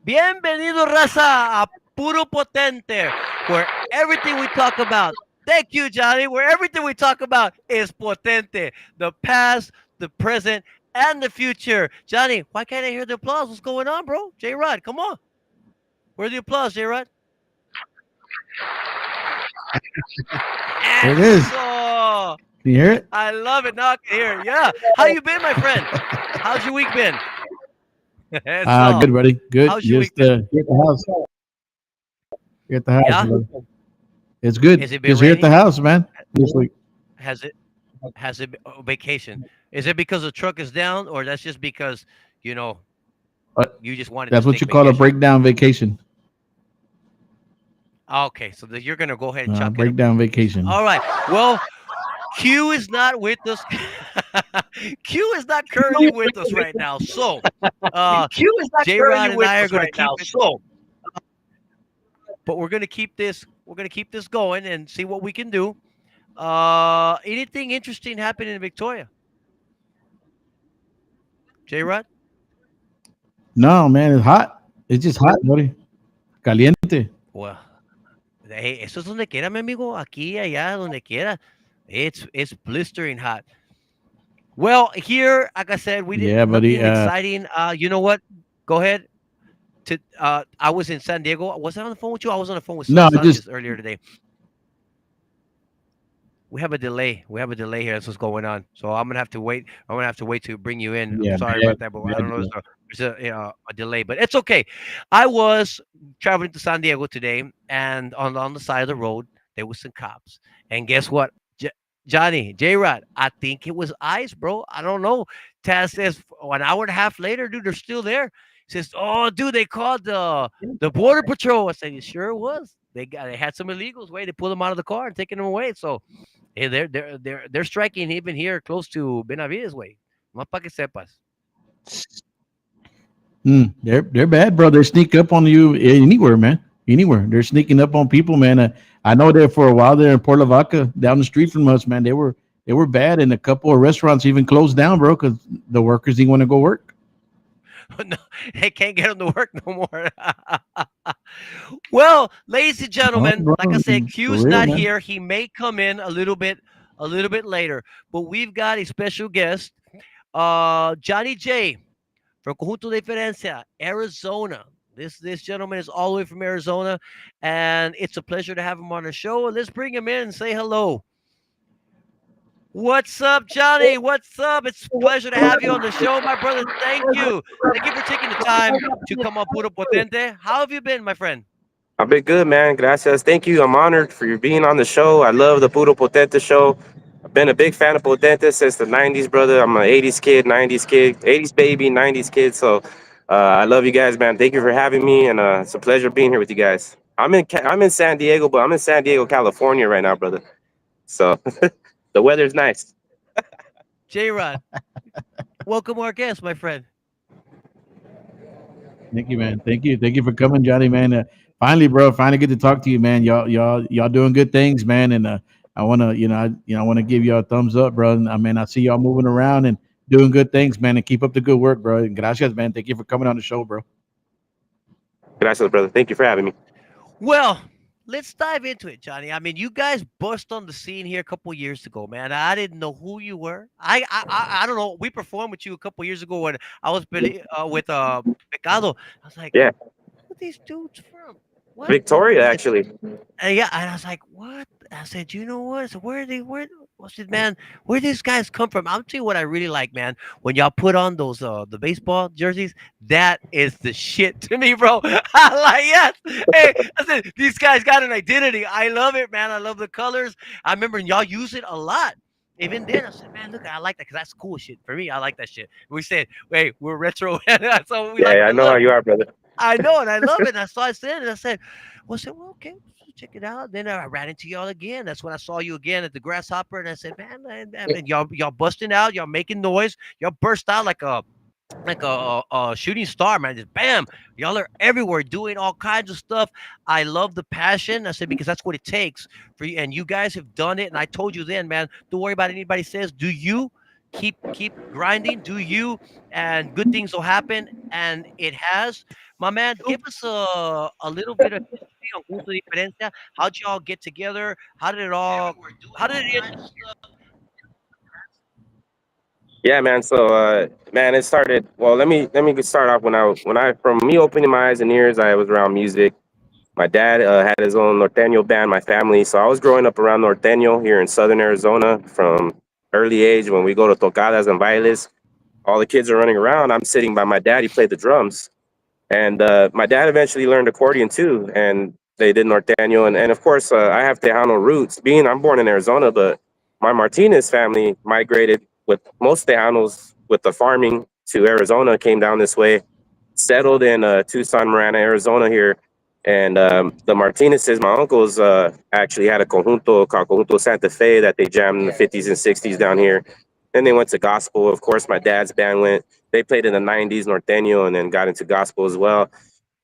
Bienvenido, raza, a Puro Potente, where everything we talk about, thank you, Johnny, where everything we talk about is potente. The past, the present, and the future. Johnny, why can't I hear the applause? What's going on, bro? J Rod, come on. Where's the applause, J Rod? There it is. Eso. Can you hear it? I love it. Now I can hear it. Yeah. How you been, my friend? How's your week been? Eso. Good, buddy. Good. How's your week Just been? here at the house. Here at the house. Yeah? brother. It's good. Has it been Just here at the raining? house, man. Just like Has it been vacation? Is it because the truck is down, or that's just because you know you just wanted that's to what take you call a vacation? breakdown vacation. Okay, so you're gonna go ahead and chuck it. Breakdown vacation. All right. Well, Q is not with us. Q is not currently with us right now. So, J Rod and I are gonna keep it. But we're gonna keep this. We're gonna keep this going and see what we can do. Anything interesting happened in Victoria? J Rod? No, man, it's hot. It's just hot, buddy. Caliente. Well, hey, eso es donde quiera, mi amigo. Aquí, allá, donde quiera. It's blistering hot. Well, here, like I said, we Yeah, didn't buddy. nothing exciting. You know what? Go ahead. I was in San Diego. Was I on the phone with you? I was on the phone with No, Sanchez just earlier today. We have a delay. We have a delay here. That's what's going on. So I'm gonna have to wait. I'm gonna have to wait to bring you in. yeah, I'm sorry yeah, about that, but I yeah, don't know. yeah. There's a delay, but it's okay. I was traveling to San Diego today, and on the side of the road there was some cops. And guess what, Johnny J Rod? I think it was ICE, bro. I don't know. Taz says an hour and a half later, dude, they're still there. He says, "Oh, dude, they called the border patrol." I said, "You sure it was? They had some illegals waiting. They pulled them out of the car and taking them away." So hey, they're striking even here close to Benavides way. Más para que sepas. They're bad, bro. They sneak up on you anywhere, man. Anywhere. They're sneaking up on people, man. I know that for a while there in Port Lavaca, down the street from us, man. They were bad, and a couple of restaurants even closed down, bro, because the workers didn't want to go work. No, they can't get them to work no more. Well, ladies and Oh, gentlemen, bro, like I said, for Q's real, not man. here. He may come in a little bit later, but we've got a special guest, Johnny J from Conjunto Diferencia, Arizona. This gentleman is all the way from Arizona, and it's a pleasure to have him on the show. Let's bring him in and say hello. What's up, Johnny? What's up? It's a pleasure to have you on the show, my brother. Thank you. Thank you for taking the time to come on Puro Potente. How have you been, my friend? I've been good, man. Gracias. Thank you. I'm honored for you being on the show. I love the Puro Potente show. I've been a big fan of Potente since the 90s, brother. I'm an 80s kid, 90s kid, 80s baby, 90s kid. So I love you guys, man. Thank you for having me, and it's a pleasure being here with you guys. I'm in San Diego, but I'm in San Diego, California right now, brother. So the weather's nice. J Rod, welcome our guest, my friend. Thank you, man. Thank you for coming, Johnny, man. Finally, bro, finally get to talk to you, man. Y'all doing good things, man. And I wanna, I wanna give y'all a thumbs up, bro. And, I mean, I see y'all moving around, and Doing good things, man, and keep up the good work, bro. And gracias, man. Thank you for coming on the show, bro. Gracias, brother. Thank you for having me. Well, let's dive into it, Johnny. I mean, you guys bust on the scene here a couple years ago, man. I didn't know who you were. I don't know. We performed with you a couple years ago when I was with Pecado. I was like, Yeah, who are these dudes from? What? Victoria, actually. Yeah, and I was like, "What?" I said, "You know what?" So where are they? Where? I said, "Man, where these guys come from?" I'll tell you what I really like, man. When y'all put on those the baseball jerseys, that is the shit to me, bro. I like yes. Hey, I said these guys got an identity. I love it, man. I love the colors. I remember y'all use it a lot. Even then, I said, "Man, look, I like that because that's cool shit for me. I like that shit." We said, "Wait, we're retro, so we Yeah, like yeah, I the know how look." you are, brother. I know, and I love it. And I saw it then, and I said, "Well, I said, well, okay, so check it out." Then I ran into y'all again. That's when I saw you again at the Grasshopper, and I said, "Man, man, y'all busting out, y'all making noise, y'all burst out like a shooting star, man. Just bam, y'all are everywhere doing all kinds of stuff. I love the passion." I said because that's what it takes for you, and you guys have done it. And I told you then, man, don't worry about anybody says. Do you keep grinding? Do you, and good things will happen. And it has, my man. Give us a little bit of history on Conjunto Diferencia. How'd y'all get together? How did it all? How did it end up here? Yeah, man. So, man, it started. Well, let me start off when I from me opening my eyes and ears, I was around music. My dad had his own norteño band, my family. So I was growing up around norteño here in southern Arizona from early age. When we go to tocadas and bailes, all the kids are running around. I'm sitting by my dad. He played the drums. And my dad eventually learned accordion too, and they did norteño. And of course, I have Tejano roots. I'm born in Arizona, but my Martinez family migrated with most Tejanos with the farming to Arizona, came down this way, settled in Tucson, Marana, Arizona here. And the Martinez's, my uncles, actually had a conjunto called Conjunto Santa Fe that they jammed in the 50s and 60s down here. Then they went to gospel. Of course, my dad's band went. They played in the 90s norteño and then got into gospel as well.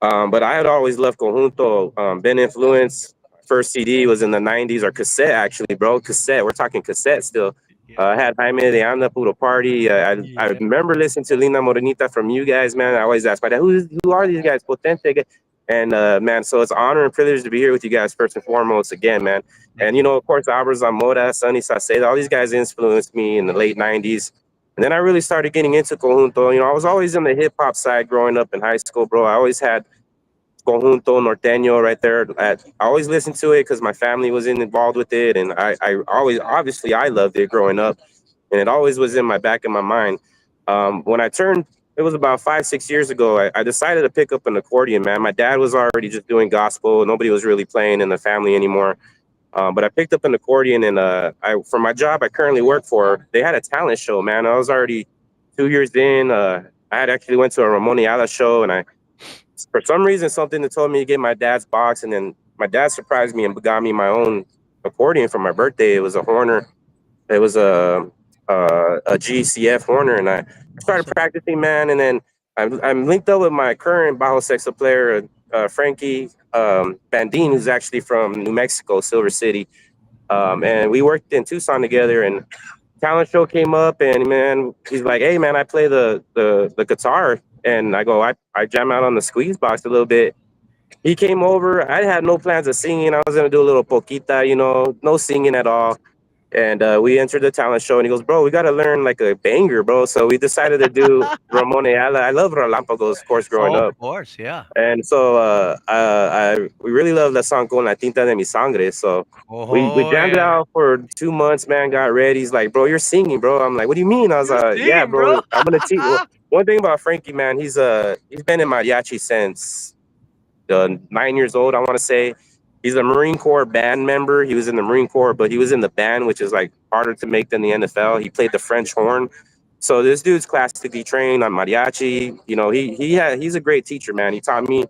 But I had always loved conjunto. Been influenced. First CD was in the 90s, or cassette actually, bro. Cassette. We're talking cassette still. Yeah, I had Jaime de Anda Puro Party. I yeah. remember listening to Linda Morenita from you guys, man. I always ask my dad, who are these guys? Potente. And man, so it's an honor and privilege to be here with you guys first and foremost again, man. And Thank you. of course, Albert Zamora, Sonny Saceda, all these guys influenced me in the late 90s. And then I really started getting into conjunto. I was always in the hip hop side growing up in high school, bro. I always had conjunto norteño right there. I always listened to it because my family was involved with it, and I always obviously I loved it growing up, and it always was in my back of my mind. When I turned, it was about 5 6 years ago. I decided to pick up an accordion. Man, my dad was already just doing gospel. Nobody was really playing in the family anymore. But I picked up an accordion, and I for my job I currently work for, they had a talent show. Man, I was already 2 years in. I had actually went to a Ramon Ayala show, and I for some reason something that told me to get my dad's box, and then my dad surprised me and got me my own accordion for my birthday. It was a Horner. It was a GCF Horner, and I started Awesome. practicing, man. And then I'm linked up with my current bajo sexto player, Frankie Bandine, who's actually from New Mexico, Silver City. And we worked in Tucson together, and talent show came up, and man, he's like, "Hey, man, I play the guitar," and I go, I jam out on the squeeze box a little bit. He came over. I had no plans of singing. I was gonna do a little poquita, no singing at all. And we entered the talent show, and he goes, "Bro, we gotta learn like a banger, bro." So we decided to do Ramon Ayala. I love Relampagos, of course, growing Oh, of up. course, yeah. And so we really love that song Con la tinta de mi sangre. So we Oh, jammed it yeah. out for 2 months, man. Got ready. He's like, "Bro, you're singing, bro." I'm like, "What do you mean?" I was You're "Yeah, singing, bro. bro. I'm gonna teach." Well, one thing about Frankie, man, he's been in mariachi since 9 years old. I want to say he's a Marine Corps band member. He was in the Marine Corps, but he was in the band, which is like harder to make than the NFL. He played the French horn. So this dude's classically trained on mariachi. He's a great teacher, man. He taught me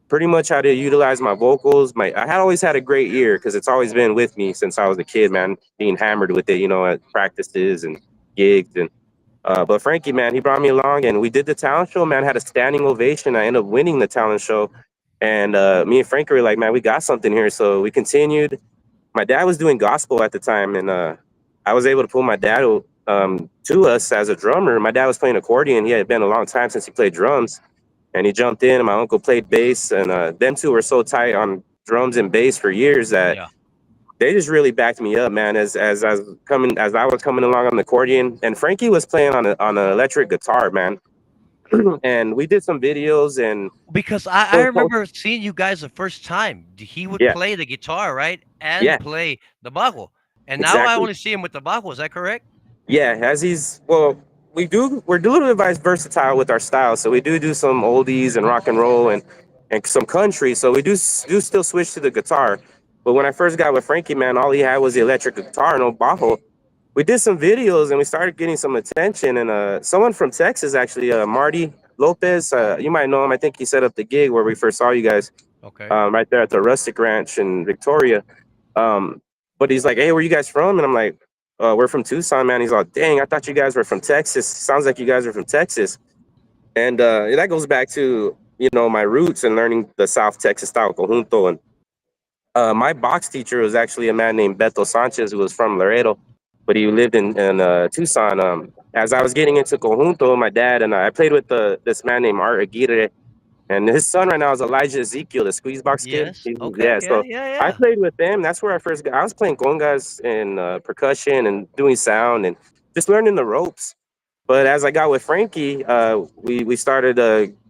pretty much how to utilize my vocals. I had always had a great ear because it's always been with me since I was a kid, man. Being hammered with it, at practices and gigs, and but Frankie, man, he brought me along, and we did the talent show. Man, had a standing ovation. I ended up winning the talent show, and me and Frankie were like, "Man, we got something here." So we continued. My dad was doing gospel at the time, and I was able to pull my dad to us as a drummer. My dad was playing accordion. He had been a long time since he played drums, and he jumped in. And my uncle played bass, and them two were so tight on drums and bass for years that Yeah. they just really backed me up, man. As I was coming along on the accordion, and Frankie was playing on an electric guitar, man. And we did some videos, and Because it I was so, remember seeing you guys the first time. He would yeah, play the guitar, right? yeah, And play the bajo. And now I exactly. only see him with the bajo. Is that correct? Yeah, as he's well, we're a little bit versatile with our style. So we do some oldies and rock and roll and some country. So we do still switch to the guitar. But when I first got with Frankie, man, all he had was the electric guitar, no bajo. We did some videos and we started getting some attention. And someone from Texas, actually, Marty Lopez, you might know him. I think he set up the gig where we first saw you guys, Okay. right there at the Rustic Ranch in Victoria. Um, but he's like, "Hey, where you guys from?" And I'm like, "We're from Tucson, man." He's like, "Dang, I thought you guys were from Texas. Sounds like you guys are from Texas." And that goes back to my roots and learning the South Texas style conjunto. And my box teacher was actually a man named Beto Sanchez, who was from Laredo, but he lived in Tucson. As I was getting into conjunto, my dad and I played with this man named Art Aguirre, and his son right now is Elijah Ezekiel, the squeeze box kid. Yes. Okay. Yeah, Yeah. so Yeah. I Yeah. played with them. That's where I first got. I was playing congas and percussion and doing sound and just learning the ropes. But as I got with Frankie, we started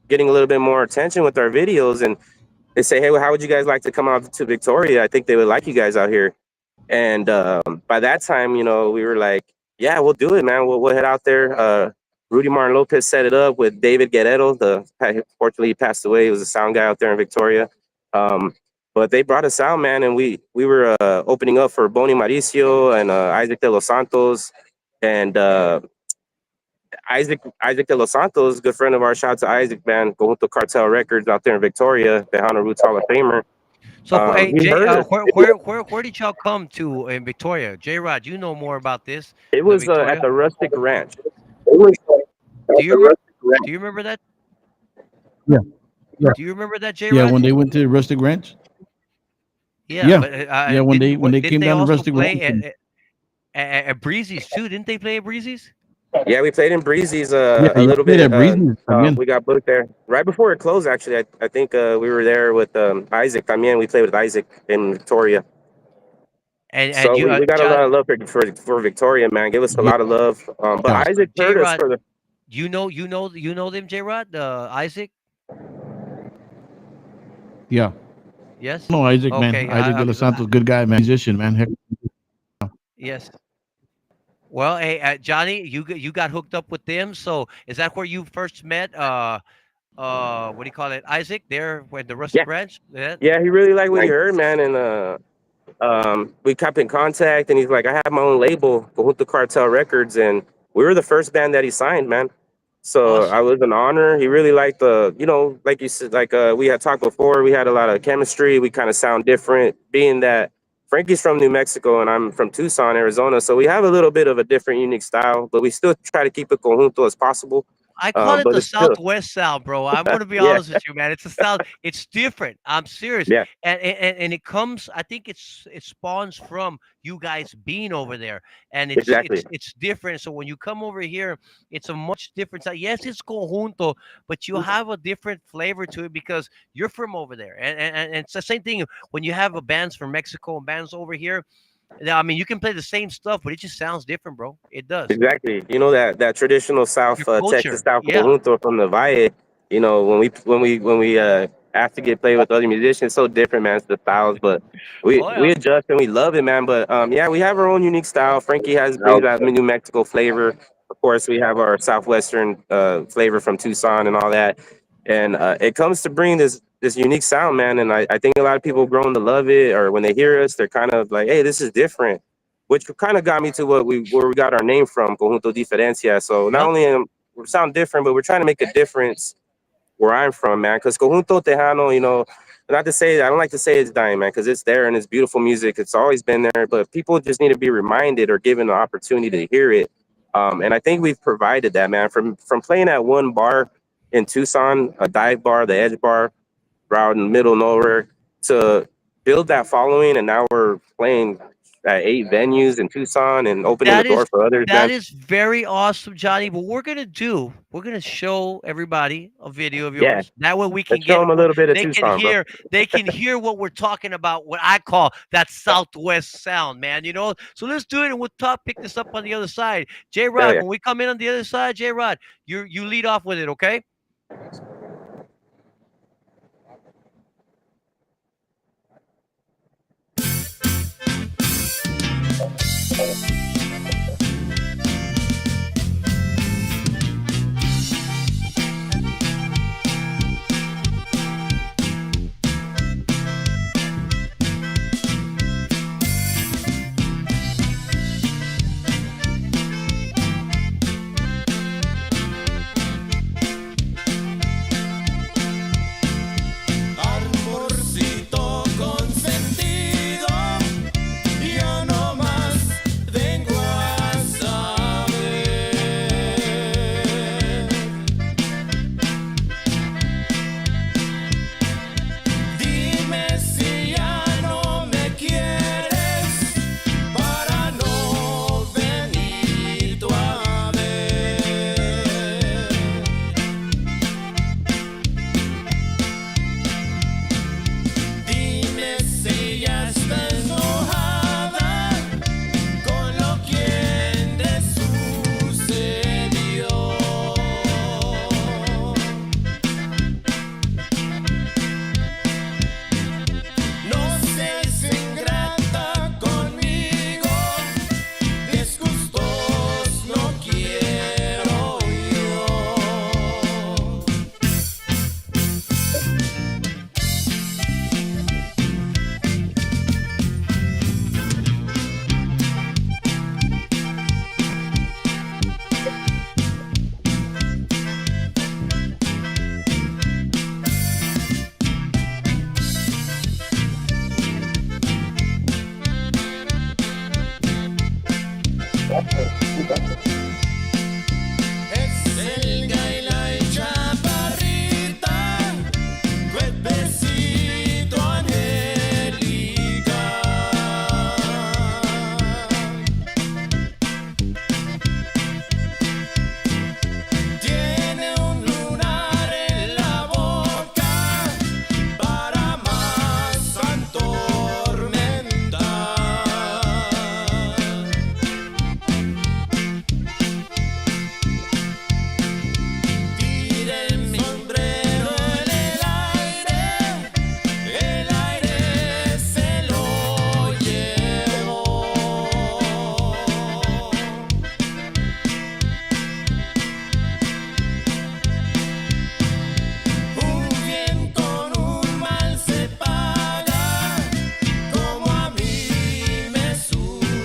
getting a little bit more attention with our videos, and they say, "Hey, well, how would you guys like to come out to Victoria? I think they would like you guys out here." And by that time, we were like, "Yeah, we'll do it, man. We'll head out there." Rudy Martin Lopez set it up with David Guerrero. Fortunately, he passed away. He was a sound guy out there in Victoria. Um, but they brought us out, man, and we were opening up for Boni Mauricio and Isaac de los Santos and Isaac de los Santos, good friend of ours. Shout out to Isaac, man. Conjunto Cartel Records out there in Victoria, Tejano Roots Hall of Famer. So, hey, He Jay, heard us. where did y'all come to in Victoria? J Rod, you know more about this, It the was at Victoria. the Rustic Ranch. Do you remember? Do you remember that? Yeah, yeah, Do you remember that, J yeah. Rod? When they went to Rustic Ranch, Yeah, yeah, but yeah. When they didn't came they down to also Rustic play Ranch, and at Breezy's too? Didn't they play at Breezy's? Yeah, we played in Breezy's yeah, a you little played bit. at Breezy again. We got booked there right before it closed. Actually, I think we were there with Isaac. También we played with Isaac in Victoria. And So you, we got a John, lot of love for Victoria, man. Give us a Yeah, lot of love. But yeah, Isaac J heard us Rod, for the you know them, J Rod, Isaac. yeah. Yes. No, Isaac, man. Okay. Isaac de los Because Santos, good guy, man. Musician, man. Heck, yes. Well, hey, Johnny, you got hooked up with them. So is that where you first met? What do you call it, Isaac? There, when the yeah, Rustic Ranch. Yeah. yeah. He really liked what he heard, man, and we kept in contact. And he's like, I have my own label, Conjunto Cartel Records, and we were the first band that he signed, man. So I Awesome. was an honor. He really liked like you said, like we had talked before. We had a lot of chemistry. We kind of sound different, being that Frankie's from New Mexico and I'm from Tucson, Arizona. So we have a little bit of a different, unique style, but we still try to keep it conjunto as possible. I call it But the it's still, Southwest sound, bro. I'm gonna be yeah, honest with you, man. It's a sound. It's different. I'm serious, yeah, and it comes. I think it spawns from you guys being over there, and exactly, it's different. So when you come over here, it's a much different sound. Yes, it's conjunto, but you have a different flavor to it because you're from over there, and it's the same thing when you have a bands from Mexico and bands over here. I mean, you can play the same stuff, but it just sounds different, bro. It does. exactly. You know that traditional Your South Texas culture, style yeah. conjunto from the Valle. When we have to get played with other musicians, it's so different, man. It's the styles, but we Oh we yeah. adjust and we love it, man. But yeah, we have our own unique style. Frankie brings that New Mexico flavor. Of course, we have our southwestern flavor from Tucson and all that. And it comes to bring this unique sound, man. And I think a lot of people have grown to love it, or when they hear us, they're kind of like, "Hey, this is different," which kind of got me to where we got our name from, Conjunto Diferencia. So not Yep. only we sound different, but we're trying to make a difference where I'm from, man. Because Conjunto Tejano, not to say I don't like to say it's dying, man, because it's there and it's beautiful music. It's always been there, but people just need to be reminded or given the opportunity to hear it. And I think we've provided that, man. From playing at one bar in Tucson, a dive bar, the Edge Bar, out in the middle of nowhere, to build that following, and now we're playing at 8 venues in Tucson and opening the That is door for others, that man. is very awesome, Johnny. What we're gonna show everybody a video of Yeah, yours. That way we can let's show get them a what little bit of they can Tucson, bro. hear. They can hear what we're talking about. What I call that Southwest sound, man. You know. So let's do it, and we'll pick this up on the other side. J Hell Rod, yeah. when we come in on the other side, J Rod, you lead off with it, okay? Amorcito consentido, yo no más vengo a saber. Dime si ya no me quieres para no venir tú a ver. Dime si ya estás enojada con lo que te sucedió. No seas ingrata conmigo, disgustos no quiero yo. Es el gaila y chaparrita, cuerpecito angelical. Tiene un lunar en la boca para más atormentar. Tira el sombrero en el aire se lo llevó. Un bien con un mal se paga, como a mí me sucedió.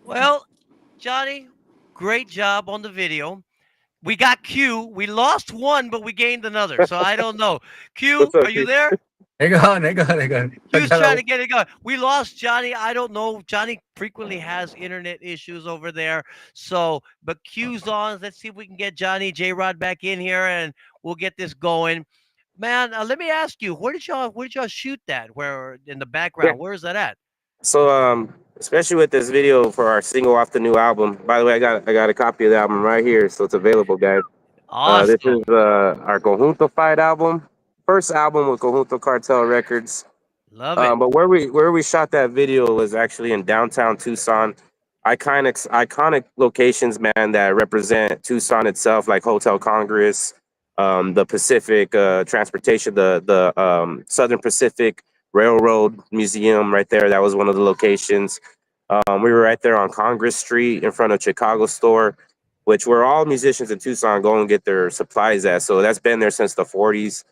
Well, Johnny, great job on the video. We got Q. We lost one, but we gained another. So I don't know. Q, What's up, are you Q? there? Hang on, hang on, hang on. I Q's trying gotta. to get it going. We lost Johnny. I don't know. Johnny frequently has internet issues over there. So, but Q's on. Let's see if we can get Johnny J Rod back in here, and we'll get this going. Man, let me ask you, where did y'all shoot that? Where in the Yeah. background? Where is that at? So especially with this video for our single off the new album. By the way, I got a copy of the album right here, so it's available, guys. This is Awesome. our Conjunto Fight album, first album with Conjunto Cartel Records. Love it. But where we shot that video was actually in downtown Tucson. Iconic locations, man, that represent Tucson itself, like Hotel Congress, the Pacific Transportation, the Southern Pacific Railroad Museum, right there. That was one of the locations. We were right there on Congress Street in front of Chicago Store, which where all musicians in Tucson go and get their supplies at. So that's been there since the 40s.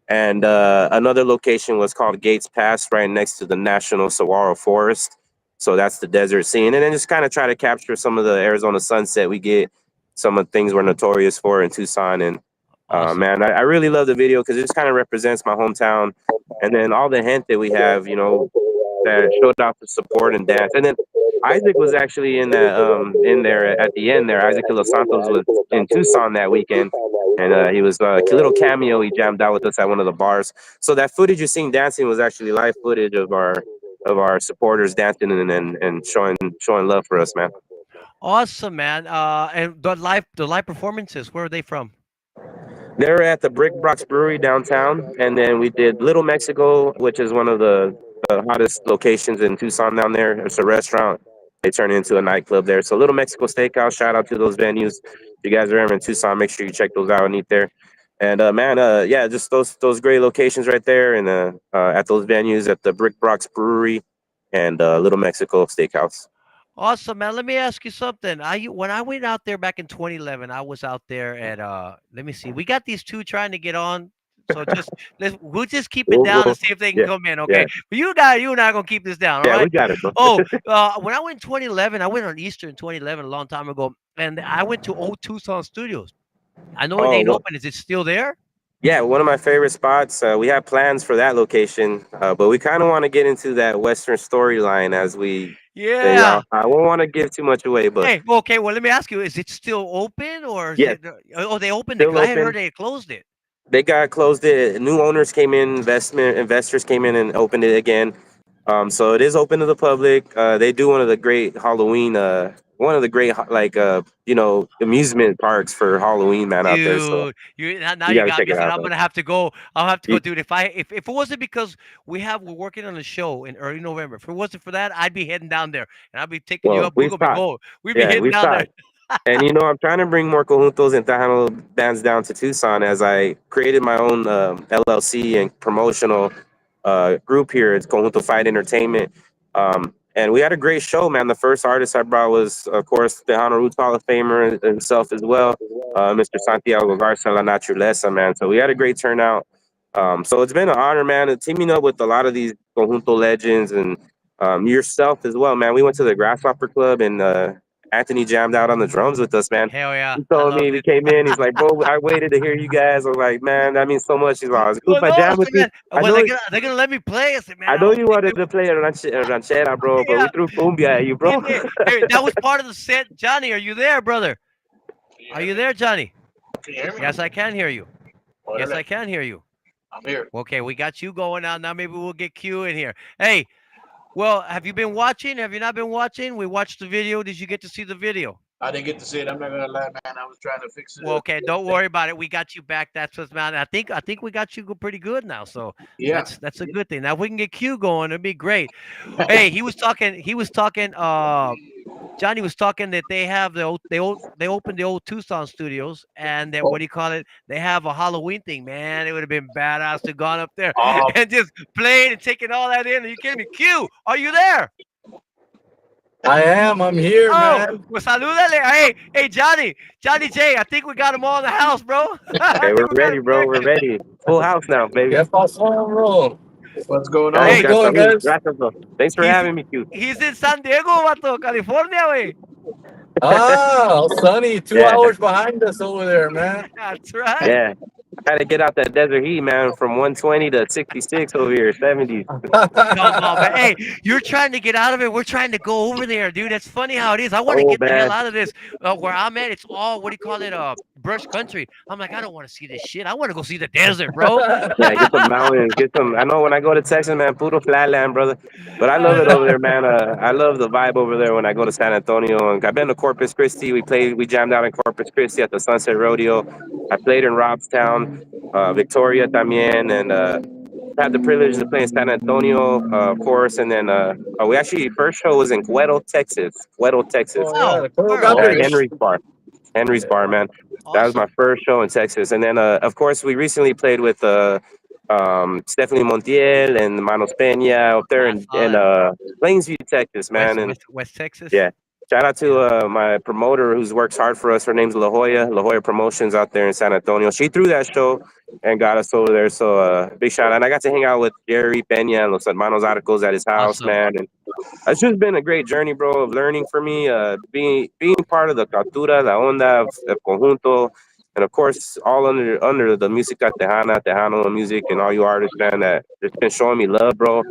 And another location was called Gates Pass, right next to the National Saguaro Forest. So that's the desert scene. And then just kind of try to capture some of the Arizona sunset we get, some of the things we're notorious for in Tucson. And Awesome. man, I really love the video because it just kind of represents my hometown. And then all the hint that we have, that showed off the support and dance. And then Isaac was actually in there at the end there. Isaac Los Santos was in Tucson that weekend, and he was a little cameo. He jammed out with us at one of the bars. So that footage you seen dancing was actually live footage of our supporters dancing and showing love for us, man. Awesome, man. And the live performances, where are they from? They're at the Brick Box Brewery downtown, and then we did Little Mexico, which is one of the hottest locations in Tucson down there. It's a restaurant. They turned it into a nightclub there. So Little Mexico Steakhouse, shout out to those venues. If you guys are ever in Tucson, make sure you check those out and eat there. And man, yeah, just those great locations right there, and at those venues at the Brick Box Brewery and Little Mexico Steakhouse. Awesome, man. Let me ask you something. When I went out there back in 2011, I was out there at let me see. We got these two trying to get on. So we'll just keep it down We'll, and see if they can yeah, come in, okay? yeah, But you and I are gonna keep this down, all yeah, we right? got it, bro. Oh, when I went in 2011, I went on Easter in 2011 a long time ago, and I went to Old Tucson Studios. I know it Oh, ain't well, open. Is it still there? yeah, one of my favorite spots. We have plans for that location, but we kind of want to get into that Western storyline as we. Yeah. I won't want to give too much away, but Hey, well, okay. Well, let me ask you: is it still open, or is yeah, it? Oh, they opened it. still 'Cause I had heard open. they closed it. They got closed it. New owners came in, investors came in and opened it again. So it is open to the public. They do one of the great Halloween, one of the great amusement parks for Halloween, man, out there. So Dude, now you you got to got check me. it So out, I'm though. gonna have to go. I'll have to go, You, dude. If it wasn't because we're working on a show in early November, if it wasn't for that, I'd be heading down there and I'd be taking you well, up. We're we've gonna be talked. going. We'd be Yeah, heading we've down there. talked. And I'm trying to bring more Conjuntos and Tejano bands down to Tucson as I created my own LLC and promotional group here. It's Conjunto Fight Entertainment. And we had a great show, man. The first artist I brought was, of course, Tejano Roots Hall of Famer himself as well, Mr. Santiago Garza La Naturaleza, man. So we had a great turnout. So it's been an honor, man, teaming up with a lot of these Conjunto legends and yourself as well, man. We went to the Grasshopper Club and Anthony jammed out on the drums with us, man. Hell yeah, He I told me loved we it. came in. He's like, "Bro, I waited to hear you guys." I was like, "Man, that means so much." He's like, "It's cool if Well, I no, I jam with said, you." man. I Well, know, they're gonna let me play. I said, man, I I know hope you they wanted do. to play a ranchera, bro, but we Yeah, threw cumbia at you, we bro. did. Hey, that was part of the set. Johnny, are you there, brother? Are you there, Johnny? Yes, I can hear you. Yes, I can hear you. Okay, we got you going out now. Maybe we'll get Q in here. Hey, well, have you been watching? Have you not been watching? We watched the video. Did you get to see the video? I didn't get to see it. I'm not gonna lie, man. I was trying to fix it Well, up. okay, don't worry about it. We got you back. That's what's man. I think we got you pretty good now. So Yeah. that's a good thing. Now if we can get Q going, it'd be great. Hey, he was talking. He was talking. Johnny was talking that they have they opened the old Tucson studios, and that what do you call it? They have a Halloween thing. Man, it would have been badass to gone up there Um, and just played and taken all that in. Are you kidding me? Q, are you there? I am. I'm here, Oh, man. well, salúdale. Hey, Johnny J. I think we got them all in the house, bro. I Hey, we're think we got ready, them bro. there. We're ready. Full house now, baby. Get off phone roll. what's going How's on? it Hey, going, Salud. guys? Gracias, bro. Thanks for he's having me, Q. he's in San Diego, vato, California, way. Ah, sunny. two Yeah, hours behind us over there, man. That's right. yeah. Had to get out that desert heat, man, from 120 to 66 over here, 70s. Come on, man. Hey, you're trying to get out of it. We're trying to go over there, dude. That's funny how it is. I want to Oh, get the hell man. out of this. Where I'm at, it's all, what do you call it? Brush country. I'm like, I don't want to see this shit. I want to go see the desert, bro. Yeah, get some mountains, get some. I know when I go to Texas, man, puro flatland, brother. But I love I it know. over there, man. I love the vibe over there when I go to San Antonio. And I've been to Corpus Christi. We jammed out in Corpus Christi at the Sunset Rodeo. I played in Robstown, Victoria también, and had the privilege to play in San Antonio, of course. And then we actually first show was in Cuero, Texas. Cuero, Texas. Oh yeah, Oh, the Coral girl. Yeah, Boundaries. Henry's Bar, man. That was my Awesome. first show in Texas. And then, of course, we recently played with Stephanie Montiel and Manos Peña up there I in, saw that. Plainsview, Texas, man. And West Texas. yeah, shout out to Yeah. my promoter who's works hard for us. Her name's La Jolla Promotions out there in San Antonio. She threw that show and got us over there. So big shout out. And I got to hang out with Gary Peña and Los Hermanos Arcos at his house, Awesome. man. And it's just been a great journey, bro, of learning for me, being part of the cultura, la onda of conjunto, and of course, all under the música tejana, Tejano music, and all you artists, man, that just been showing me love, bro.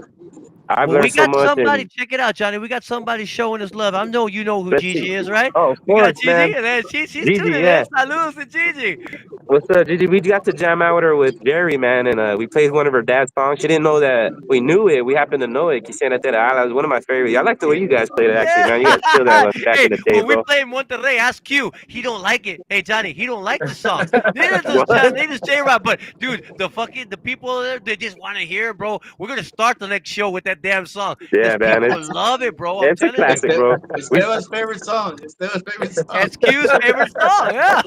I've Well, we learned so got much, somebody. and Check it out, Johnny. We got somebody showing us love. I know you know who especially, Gigi is, right? oh, of We got course, man, Gigi, and then she's Gigi, tuning in. yeah. Saludos to Gigi. What's up, Gigi? We got to jam out with her with Jerry, man, and we played one of her dad's songs. She didn't know that we knew it. We happened to know it. Quisiera te la ala was one of my favorite. I like the way you guys played it, actually, man. You Yeah. guys killed that one back Hey, in the day, when we bro. play in Monterrey, ask Q. He don't like it. Hey, Johnny, he don't like the song. Neither does What? John. Neither does J Rock. But dude, the people there, they just want to hear it, bro. We're gonna start the next show with that damn song because Yeah, man. people love it, bro. I'm It's a telling you. classic, bro. We Esteban's favorite song. Esteban's favorite song. It's Q's favorite song. Yeah.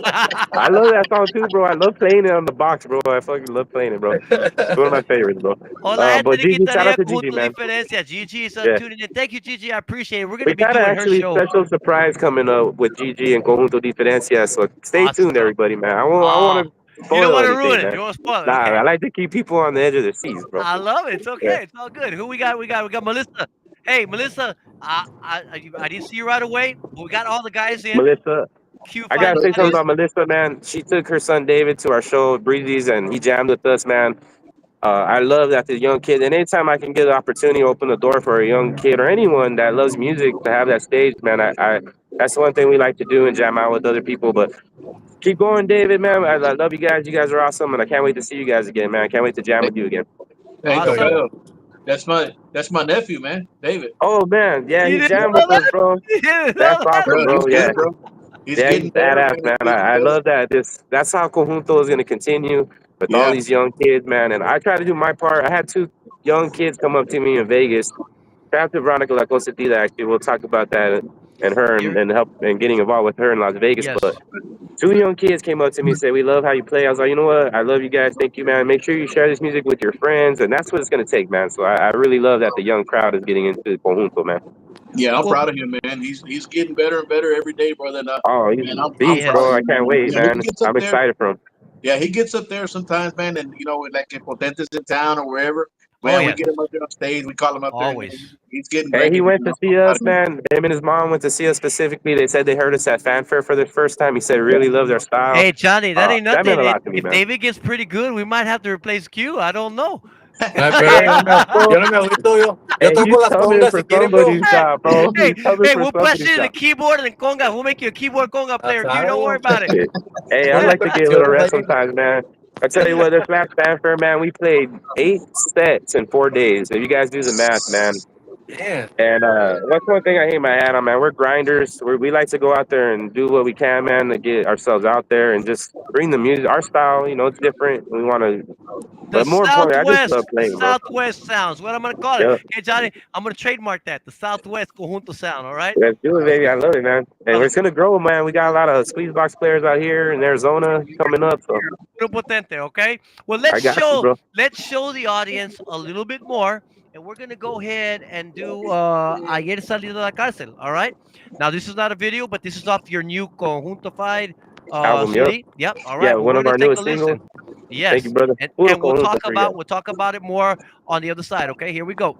I love that song too, bro. I love playing it on the box, bro. I fucking love playing it, bro. It's one of my favorites, bro. Hola, gente But de Gigi, shout out Quintanilla, to Gigi, Conjunto man. Diferencia. Gigi is Yeah. tuning in. Thank you, Gigi. I appreciate it. We're going We to be got doing her actually show. special surprise coming up with Gigi and Conjunto Diferencia. So stay tuned, Awesome. everybody, man. I won't Oh, want to you don't spoil want to anything, ruin it. man. You don't want to spoil it. Nah, Okay. I like to keep people on the edge of their seats, bro. I love it. It's Yeah. okay. It's all good. Who we got? We got Melissa. Hey, Melissa. I didn't see you right away, but we got all the guys in. Melissa, I Q5 gotta say something Johnny's. about Melissa, man. She took her son David to our show, Breezy's, and he jammed with us, man. I love that the young kid, and anytime I can get an opportunity to open the door for a young kid or anyone that loves music to have that stage, man, I that's one thing we like to do and jam out with other people. But keep going, David, man. I love you guys. You guys are awesome, and I can't wait to see you guys again, man. I can't wait to jam with you again. Hey, Awesome. yo, that's my nephew, man, David. Oh man, yeah, You he didn't jammed know with us, that? bro. You didn't know That's that? awesome, Bro, bro. he's Yeah, good, bro. He's yeah, getting he's better, badass, man. man. He's getting I better. love that. That's how Conjunto is gonna continue with all Yeah, these young kids, man. And I try to do my part. I had two young kids come up to me in Vegas. Shout out to Veronica La Cositita, actually. We'll talk about that and her You're, and help and getting involved with her in Las Vegas. But yes. two young kids came up to me and said, "We love how you play." I was like, "You know what? I love you guys. Thank you, man. Make sure you share this music with your friends." And that's what it's going to take, man. So I really love that the young crowd is getting into Conjunto, man. yeah. I'm Well, proud of him, man. He's getting better and better every day, brother. And, Oh, he's man, a I'm beast, yes. proud of bro. I him, can't man. wait, You know, he man. gets up I'm there. excited for him. Yeah, he gets up there sometimes, man, and like in Potentes in town or wherever. Oh, Man, we yes. get him up there on stage. We call him up there. And, Always. he's getting Hey, he recognition. went to I'm see proud us, of him. man. Him and his mom went to see us specifically. They said they heard us at Fanfare for the first time. He said really loved our style. Hey, Johnny, that ain't That meant nothing. a lot to me, If man. David gets pretty good, we might have to replace Q. I don't know. Hey, hey, yo no me agüito, yo Hey, toco he's las coming congas for si quieren, bro. somebody's job, bro. hey, He's coming hey, for we'll pass somebody's you the job. keyboard and conga. We'll make you a keyboard conga player, Q. Don't worry Claro. about it. Hey, I Pura like to get a little canciones rest ahí. sometimes, man. I tell you what, this last fanfare, man, we played 8 sets in 4 days. If you guys do the math, man. Man, And that's one thing I hang my hat on, man. We're grinders. We like to go out there and do what we can, man, to get ourselves out there and just bring the music. Our style, it's different. We want to, The but more importantly, I just love the playing, bro. Southwest sounds. What I'm gonna call it. Yep. Hey, Johnny, I'm gonna trademark that. The Southwest Conjunto sound. All right. Let's do it, baby. I love it, man. And Uh, it's going to grow, man. We got a lot of squeeze box players out here in Arizona coming up. So Puro potente, okay? Well, I got you, bro. let's show the audience a little bit more, and we're gonna go ahead and do Ayer Salí de la Cárcel. All right. Now this is not a video, but this is off your new Conjuntified Album, yep. CD. Yep. All Yeah, right. Well, one we're of gonna our take a newest singles. listen. Thank you, Yes. brother. And Puro we'll conjunto for you. talk about it more on the other side. Okay. Here we go.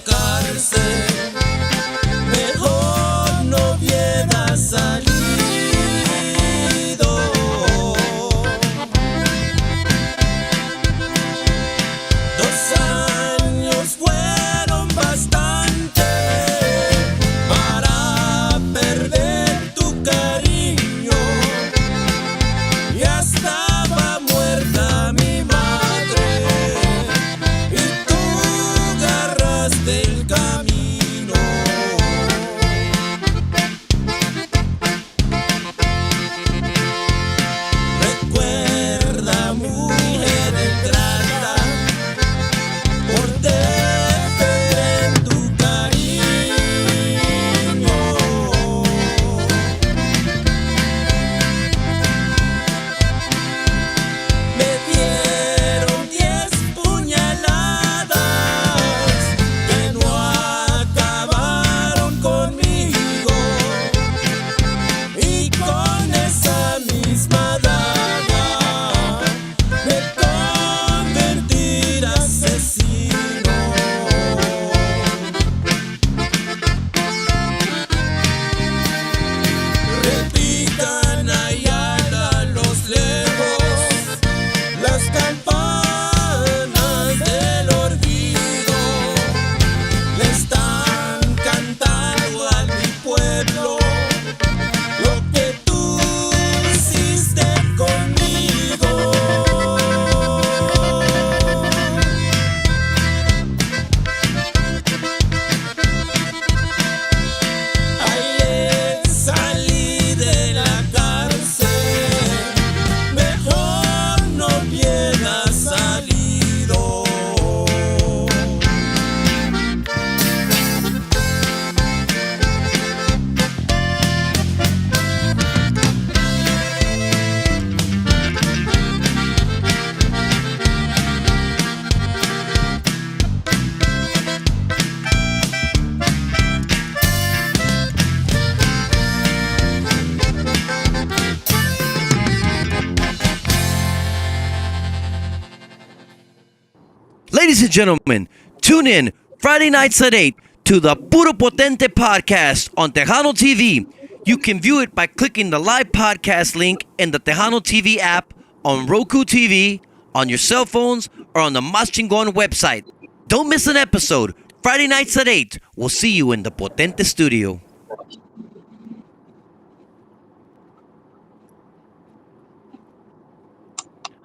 cárcel, mejor no hubiera salido. 2 años fueron bastante para perder tu cariño. Ya estaba muerta mi madre y tú agarraste el camino. Recuerda, mujer ingrata, por defender en tu cariño. Me dieron 10 puñaladas que no acabaron conmigo, y con esa misma daga me convertí en asesino. Repican allá a los lejos las campanas del olvido, le están cantando a mi pueblo lo que tú hiciste conmigo. Ayer salí de la cárcel, mejor no hubiera salido. Ladies and gentlemen, tune in Friday nights at 8 to the Puro Potente podcast on Tejano TV. You can view it by clicking the live podcast link in the Tejano TV app, on Roku TV, on your cell phones, or on the Mas Chingon website. Don't miss an episode. Friday nights at 8. We'll see you in the Potente Studio.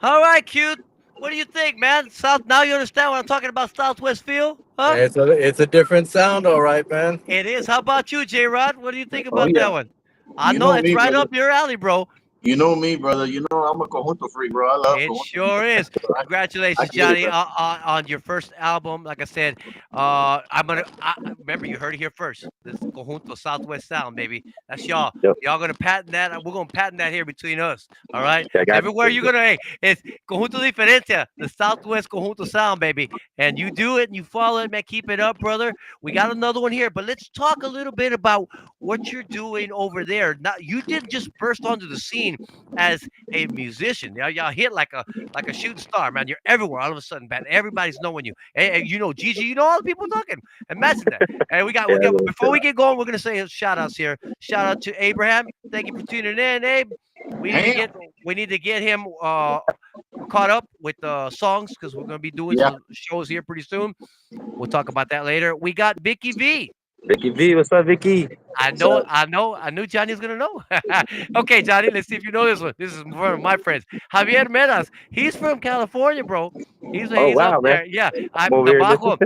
All right, cute. What do you think, man? South. Now you understand what I'm talking about, Southwest feel, huh? It's a different sound, all right, man. It is. How about you, J Rod? What do you think Oh, about yeah. that one? I You know know it's me, right brother. up your alley, bro. You know me, brother. You know I'm a Conjunto freak, bro. I love It Conjunto. sure is. I Congratulations, get it, Johnny, bro. on your first album. Like I said, remember you heard it here first. This is Conjunto Southwest Sound, baby. That's y'all. Yep. Y'all gonna patent that. We're gonna patent that here between us. All right. Yeah, I got Everywhere you. you're gonna, hey, it's Conjunto Diferencia, the Southwest Conjunto Sound, baby. And you do it and you follow it, man. Keep it up, brother. We got another one here, but let's talk a little bit about what you're doing over there. Now, you didn't just burst onto the scene as a musician. Y'all hit like a shooting star, man. You're everywhere all of a sudden, man. Everybody's knowing you. And you know Gigi, you know all the people talking. Imagine that. And we got Yeah, before we get going, we're gonna say shout outs here. Shout out to Abraham. Thank you for tuning in, Abe. We need to get him caught up with songs because we're gonna be doing Yeah. some shows here pretty soon. We'll talk about that later. We got Vicky V. Vicky V, what's up, Vicky? I knew Johnny's gonna know. Okay, Johnny, let's see if you know this one. This is one of my friends, Javier Meras. He's from California, bro. He's Oh, he's wow, up man. there. Yeah, I'm over here Navajo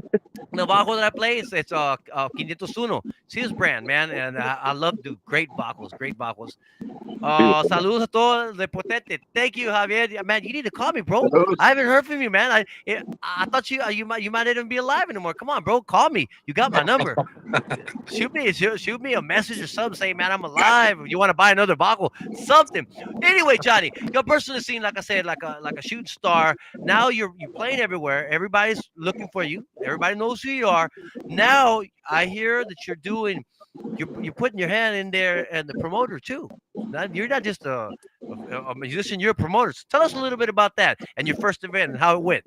that I play. It's 501. It's his brand, man, and I love to do great vocals, great vocals. Saludos a todos de Potente. Thank you, Javier. Yeah, man, you need to call me, bro. Saludos. I haven't heard from you, man. I thought you might not even be alive anymore. Come on, bro, call me. You got my number. shoot me a message or something saying, man, I'm alive. You want to buy another vocal, something. Anyway, Johnny, your personal scene, like I said, like a shooting star. Now you're playing everywhere. Everybody's looking for you. Everybody knows who you are. Now I hear that you're putting your hand in there and the promoter too. You're not just a musician, you're a promoter. So tell us a little bit about that and your first event and how it went.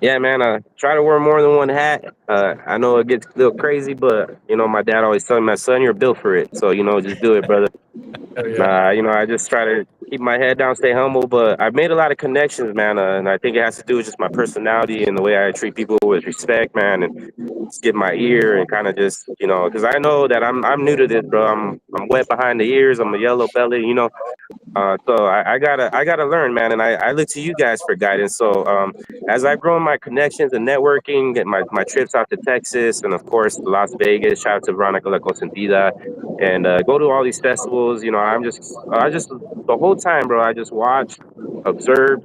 Yeah, man. Try to wear more than one hat. I know it gets a little crazy, but my dad always told me, "My son, you're built for it." So just do it, brother. Oh, yeah. Nah, I just try to keep my head down, stay humble. But I've made a lot of connections, man, and I think it has to do with just my personality and the way I treat people with respect, man, and just get my ear and kind of just, because I know that I'm new to this, bro. I'm wet behind the ears. I'm a yellow belly, so I gotta learn, man, and I look to you guys for guidance. So as I've grown my connections and networking, get my trips out to Texas and of course Las Vegas. Shout out to Veronica La Consentida, and go to all these festivals. I just the whole time, bro. I just watch, observe,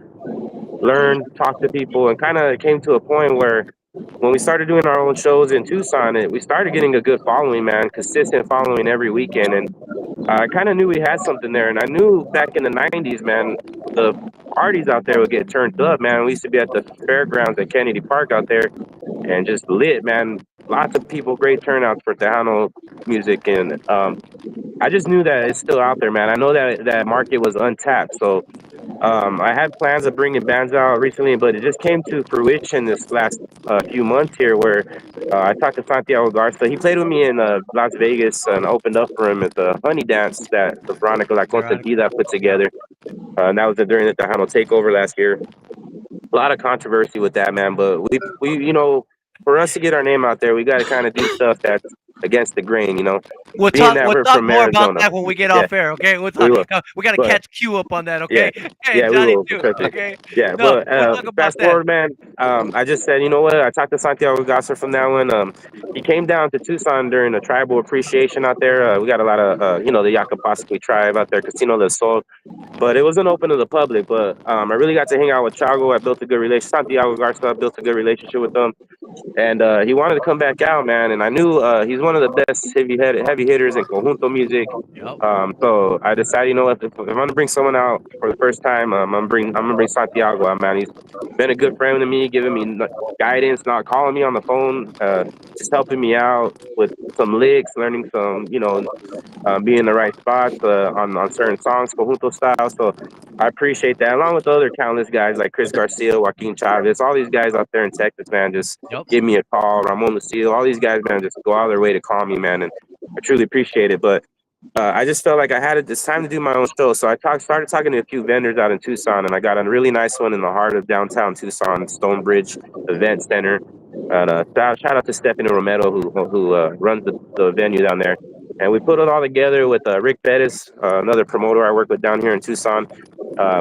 learn, talk to people, and kind of came to a point where when we started doing our own shows in Tucson, we started getting a good following, man, consistent following every weekend, and I kind of knew we had something there, and I knew back in the '90s, man, the parties out there would get turned up, man. We used to be at the fairgrounds at Kennedy Park out there, and just lit, man. Lots of people, great turnouts for Tejano music, and I just knew that it's still out there, man. I know that that market was untapped, so I had plans of bringing bands out recently, but it just came to fruition this last few months here, where I talked to Santiago Garza. He played with me in Las Vegas and opened up for him at the Honey Dance that the Veronica La Veronica. Consentida put Yep. together. And that was during the Tejano takeover last year. A lot of controversy with that, man. But for us to get our name out there, we got to kind of do stuff that's against the grain. We'll Being talk. that We'll we're talk from more about Arizona. that when we get Yeah, off air. Okay. We'll we talk. will. We got to But catch Q up on that. yeah, Okay. Hey, yeah, we Johnny will too. because Okay. yeah. No, But we'll talk about fast that. forward, man. I just said, you know what? I talked to Santiago Gasser from that one. He came down to Tucson during the tribal appreciation out there. We got a lot of the Yakapasqui tribe out there, Casino del Sol. But it wasn't open to the public. But I really got to hang out with Chago. I built a good relationship. Santiago Garza, I built a good relationship with him, and he wanted to come back out, man. And I knew he's one of the best heavy hitters in conjunto music. Yep. So I decided, if I'm gonna bring someone out for the first time, I'm gonna bring Santiago out, man. He's been a good friend to me, giving me guidance, not calling me on the phone, just helping me out with some licks, learning some, be in the right spots on certain songs, conjunto style. So I appreciate that, along with the other countless guys like Chris Garcia, Joaquin Chavez, all these guys out there in Texas, man. Just Yep. give me a call, Ramon Lucille, all these guys, man. Just go out of their way to call me, man, and I truly appreciate it. But I just felt like I had it. It's time to do my own show, so started talking to a few vendors out in Tucson, and I got a really nice one in the heart of downtown Tucson, Stonebridge Event Center. And shout out to Stephanie Romero who runs the venue down there. And we put it all together with Rick Bettis, another promoter I work with down here in Tucson,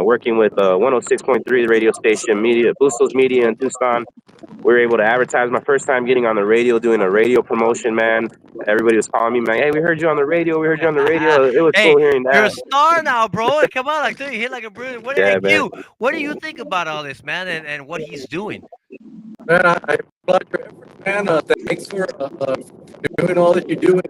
working with 106.3, the radio station, Bustos Media in Tucson. We were able to advertise my first time getting on the radio, doing a radio promotion, man. Everybody was calling me, man. Hey, we heard you on the radio. We heard you on the radio. It was Hey, cool hearing you're a that. star now, bro. Come on, I tell you, hit like a brilliant. Hey, Yeah, man. Q, what do you think about all this, man, and what he's doing? Man, I applaud your efforts, man. Thanks for doing all that you're doing.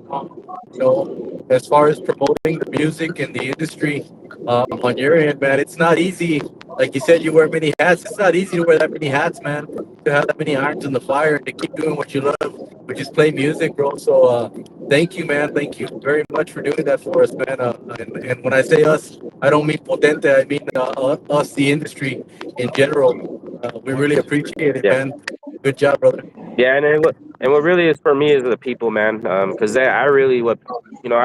As far as promoting the music and the industry on your end, man, it's not easy. Like you said, you wear many hats. It's not easy to wear that many hats, man. To have that many irons in the fire and to keep doing what you love, which is play music, bro. So thank you, man. Thank you very much for doing that for us, man. And when I say us, I don't mean Potente. I mean us, the industry in general. Of We really course. appreciate it, Yeah. man. Good job, brother. Yeah, and what really is for me is the people, man. Because I really I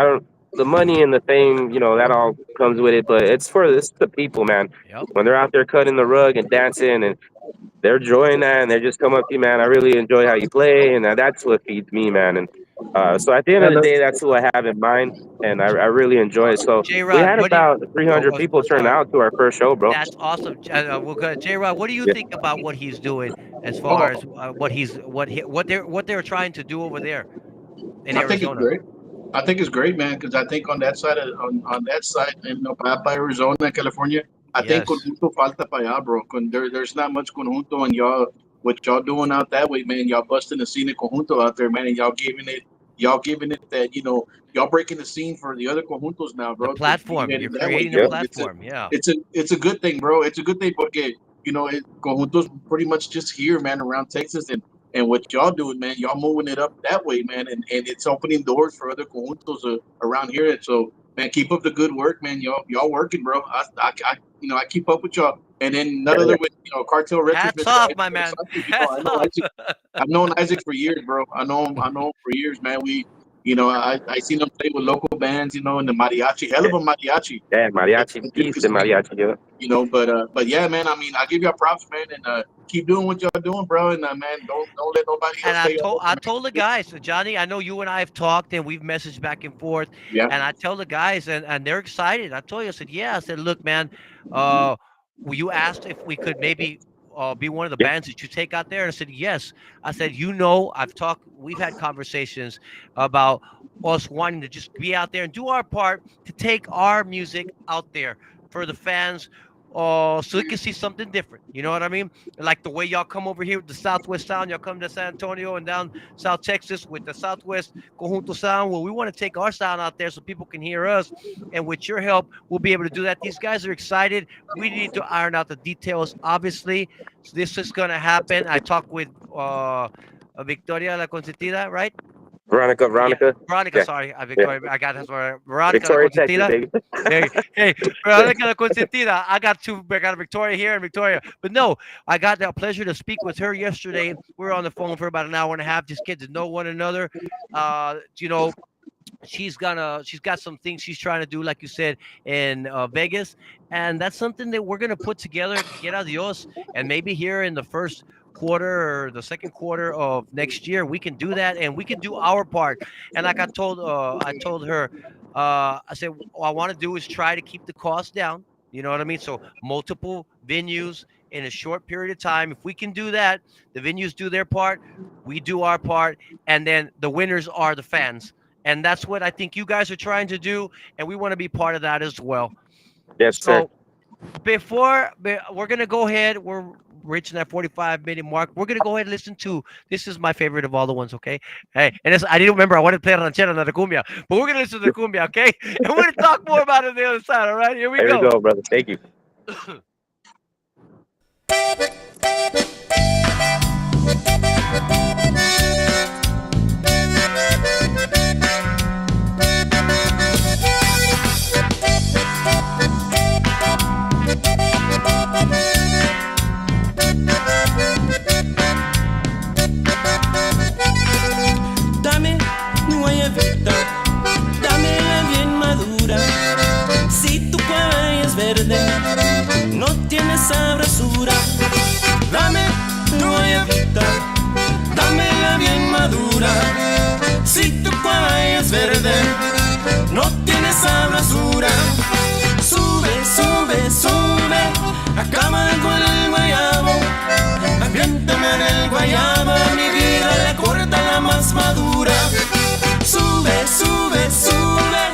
don't the money and the fame, that all comes with it, but it's the people, man. Yep. When they're out there cutting the rug and dancing and they're enjoying that and they just come up to you, man. I really enjoy how you play, and that's what feeds me, man. And so at the end of Man, the day, that's who I have in mind, and I really enjoy it. So J we Rod, had what do you? about Oh, 300 people turn sorry. out to our first show, bro. That's awesome. Well, good. J Rod, what do you Yeah. think about what he's doing as Oh, far as what they're trying to do over there in I think it's Arizona? great. I think it's great, man, because I think on that side, by Arizona, California, I think Yes. conjunto falta para allá, bro. There's not much conjunto, and what y'all doing out that way, man. Y'all busting the scene in conjunto out there, man, and y'all giving it that, y'all breaking the scene for the other conjuntos now, The bro. To be platform. You're heading that way, creating a Yep. platform. Yeah. it's a good thing, bro. It's a good thing porque conjuntos pretty much just here, man, around Texas, and what y'all doing, man, y'all moving it up that way, man, and it's opening doors for other conjuntos around here. And so, man, keep up the good work, man. Y'all working, bro. I keep up with y'all. And then none Yeah, other yeah. with Cartel Records, Hats Mr. off, Isaac my man. Versace. Hats I know off. Isaac. I've known Isaac for years, bro. I know him for years, man. I seen him play with local bands, in the mariachi, hell Yeah, of a mariachi. yeah, It's mariachi, beast and interesting, mariachi, yeah. but yeah, man. I mean, I give y'all props, man, and keep doing what y'all doing, bro. And man, don't let nobody And else I tell y'all told what I to told the make. guys, so Johnny, I know you and I have talked and we've messaged back and forth, Yeah, and I tell the guys and they're excited. I told you, I said, yeah, I said, look, man, uh, you asked if we could maybe be one of the Yeah, bands that you take out there, and I said yes. I said, we've had conversations about us wanting to just be out there and do our part to take our music out there for the fans. So they can see something different. You know what I mean? Like the way y'all come over here with the Southwest Sound, y'all come to San Antonio and down South Texas with the Southwest Conjunto Sound. Well, we want to take our sound out there so people can hear us. And with your help, we'll be able to do that. These guys are excited. We need to iron out the details, obviously. So this is going to happen. I talked with Victoria La Consentida, right? Veronica, Yeah, Veronica. Veronica. Yeah, Sorry, yeah. Victoria. I got that's where Veronica La Victoria, Texas, Consentida. baby. Hey, Veronica La Consentida. I got a Victoria here and Victoria. But no, I got the pleasure to speak with her yesterday. We were on the phone for about an hour and a half, just getting to know one another. You know, she's got some things she's trying to do, like you said, in Vegas, and that's something that we're gonna put together, get adios, and maybe here in the first quarter or the second quarter of next year we can do that and we can do our part. And like I told her, I said what I want to do is try to keep the cost down. You know what I mean? So multiple venues in a short period of time. If we can do that, the venues do their part, we do our part, and then the winners are the fans. And that's what I think you guys are trying to do, and we want to be part of that as well. Yes, sir. So we're gonna go ahead. We're reaching that 45-minute mark. We're gonna go ahead and listen to this is my favorite of all the ones, okay? Hey, and I didn't remember I wanted to play ranchera, not the cumbia, but we're gonna listen to the cumbia, okay? And we're gonna talk more about it on the other side. All right, here we There we go. go, brother. Thank you. Dame guayabita, dámela bien madura. Si tu cueva es verde, no tiene sabrosura. Dame guayabita, dámela bien madura. Si tu cueva es verde, no tiene sabrosura. Sube, sube, sube, acaba con el guayabo. Aviéntame en el guayabo, mi vida la corta la más madura. Sube, sube, sube,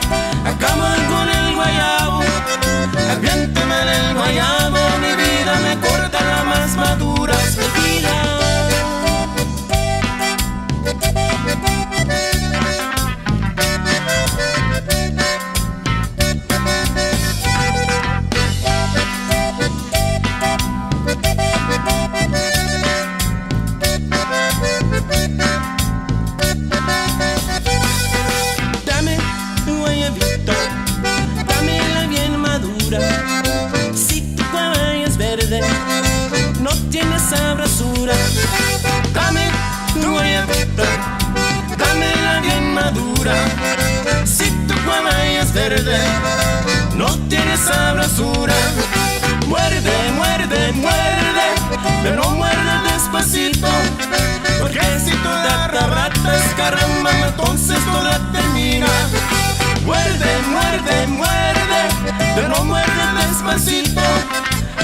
acaba con el guayabo. Aviéntame en el guayabo, mi vida me corta la más madura. Mi vida. Dame guayabita, dámela bien madura. Si tu cueva es verde, no tiene sabrosura. Dame guayabita, dámela bien madura. Si tu cueva es verde, no tiene sabrosura. Muerde, muerde, muerde, pero muerde despacito. Porque si tú te ratas, caramba, entonces toda termina. Muerde, muerde, muerde, pero muerde despacito.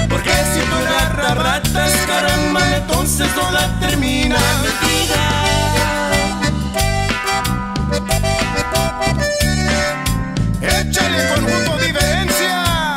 Porque si tú te ratas, caramba, entonces toda termina. Échale conjunto diferencia.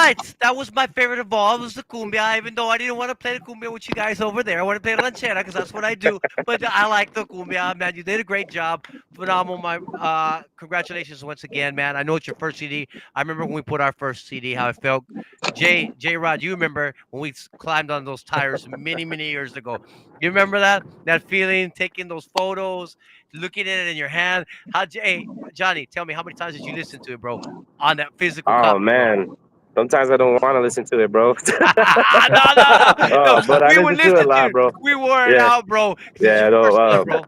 right, that was my favorite of all. It was the cumbia, even though I didn't want to play the cumbia with you guys over there. I want to play ranchera because that's what I do. But I like the cumbia, man. You did a great job, phenomenal. My congratulations once again, man. I know it's your first CD. I remember when we put our first CD, how it felt. J Rod, you remember when we climbed on those tires many years ago? You remember that feeling, taking those photos, looking at it in your hand. Hey, Johnny, tell me how many times did you listen to it, bro, on that physical Oh copy, bro? man, sometimes I don't want to listen to it, bro. No. But I We would listen to it a listen to lot, it. bro. We wore it Yeah, out, bro, because it's yeah, your no, first one, bro.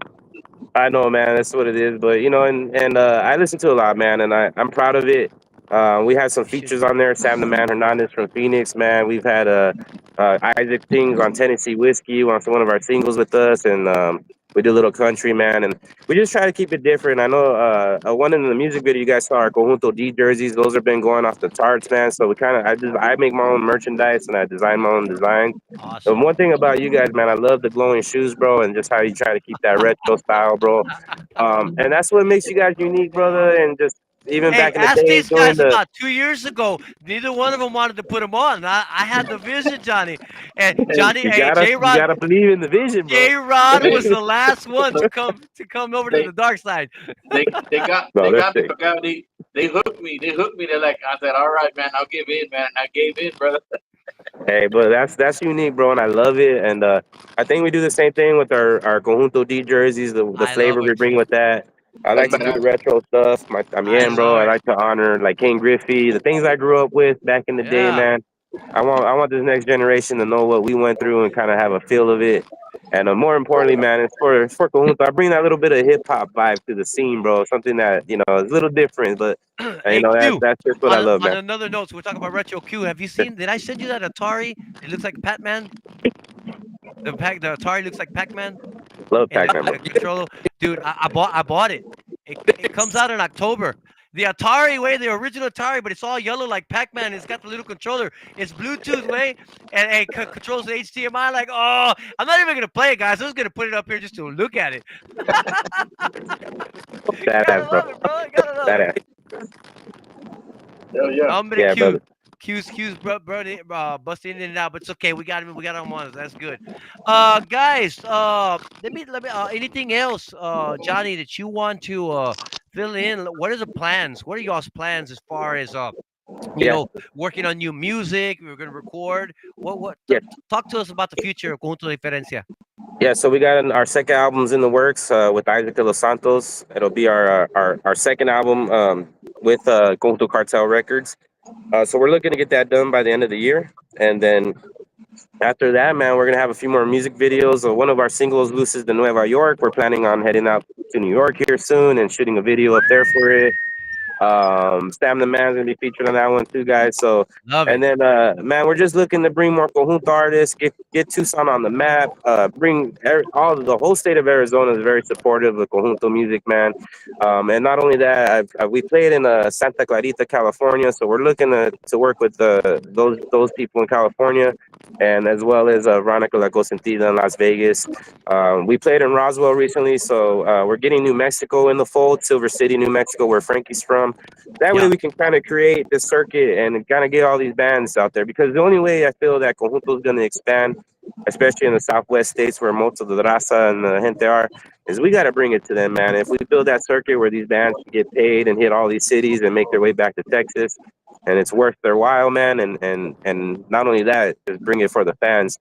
I know, man. That's what it is. But and I listen to a lot, man, and I'm proud of it. We had some You should features be. on there. Sam the Man Hernandez from Phoenix, man. We've had Isaac Things on Tennessee Whiskey on one of our singles with us, and we did a little country, man, and we just try to keep it different. I know one in the music video you guys saw our Conjunto D jerseys. Those have been going off the charts, man. So we kind of I make my own merchandise and I design my own designs. And Awesome. one thing about you guys, man, I love the glowing shoes, bro, and just how you try to keep that retro style, bro. And that's what makes you guys unique, brother. And just even Hey, back in the ask day these doing guys the about 2 years ago. Neither one of them wanted to put them on. I had the vision, Johnny. And Johnny, you hey, gotta J you Rod, gotta believe in the vision, bro. J Rod Hey, was the last one to come over to they the dark side. No, they that's got me, sick. but God, they hooked me. They hooked me. They're like, I said, all right, man, I'll give in, man. And I gave in, brother. Hey, but that's unique, bro, and I love it. And I think we do the same thing with our Conjunto D jerseys, the I flavor love we it bring too. with that. I That's like to do the badass. retro stuff. I Bro. love I it. like to honor like King Griffey, the things I grew up with back in the day, Yeah. man. I want this next generation to know what we went through and kind of have a feel of it. And more importantly, man, it's for Conjunto. I bring that little bit of hip hop vibe to the scene, bro. Something that is a little different, but Hey, Q. that's just what I love, On man. another note, so we're talking about retro Q. Have you seen? Did I send you that Atari? It looks like Pac-Man. The Atari looks like Pac-Man, Love and Pac-Man, bro. the controller. Dude, I bought it. It comes out in October. The Atari way, the original Atari, but it's all yellow like Pac-Man. It's got the little controller. It's Bluetooth way, and it controls the HDMI. Like, oh, I'm not even gonna play it, guys. I'm just gonna put it up here just to look at it. Gotta Badass, bro. love it, bro. You gotta love it. Badass. Hell yeah. Hombre Yeah, Q. brother. Q's bro, busting in and out, but it's okay. We got him. We got him on. That's good. Guys, let me. Anything else, Johnny, that you want to fill in? What are the plans? What are y'all's plans as far as you Yeah. know, working on new music? We're gonna record. Yeah. Talk to us about the future of Conjunto Diferencia. Yeah, so we got our second album's in the works with Isaac de los Santos. It'll be our second album with Conjunto Cartel Records. So we're looking to get that done by the end of the year, and then after that, man, we're gonna have a few more music videos. One of our singles, "Luces de Nueva York," we're planning on heading out to New York here soon and shooting a video up there for it. Sam the Man's gonna be featured on that one too, guys. So, Love and it. then, man, we're just looking to bring more Conjunto artists, get Tucson on the map, the whole state of Arizona is very supportive of Conjunto music, man. And not only that, we played in Santa Clarita, California, so we're looking to work with those people in California, and as well as Veronica La Cosentida in Las Vegas. We played in Roswell recently, so we're getting New Mexico in the fold, Silver City, New Mexico, where Frankie's from. That way Yeah. we can kind of create this circuit and kind of get all these bands out there. Because the only way I feel that Conjunto is going to expand, especially in the Southwest states where most of the raza and the gente are, is we got to bring it to them, man. If we build that circuit where these bands can get paid and hit all these cities and make their way back to Texas, and it's worth their while, man, and not only that, just bring it for the fans.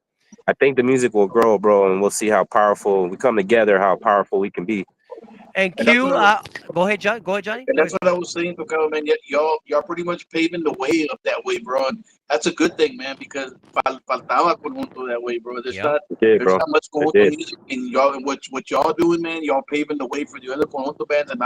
I think the music will grow, bro, and we'll see how powerful we come together, how powerful we can be. And And that's Q, what go ahead, John. Go ahead, Johnny. And Go that's ahead. what I was saying, because man, y'all pretty much paving the way up that way, bro. And that's a good thing, man, because faltaba conjunto that way, bro. Yep. It did, There's bro. not much It conjunto did. music, and y'all and what y'all doing, man. Y'all paving the way for the other conjunto bands, and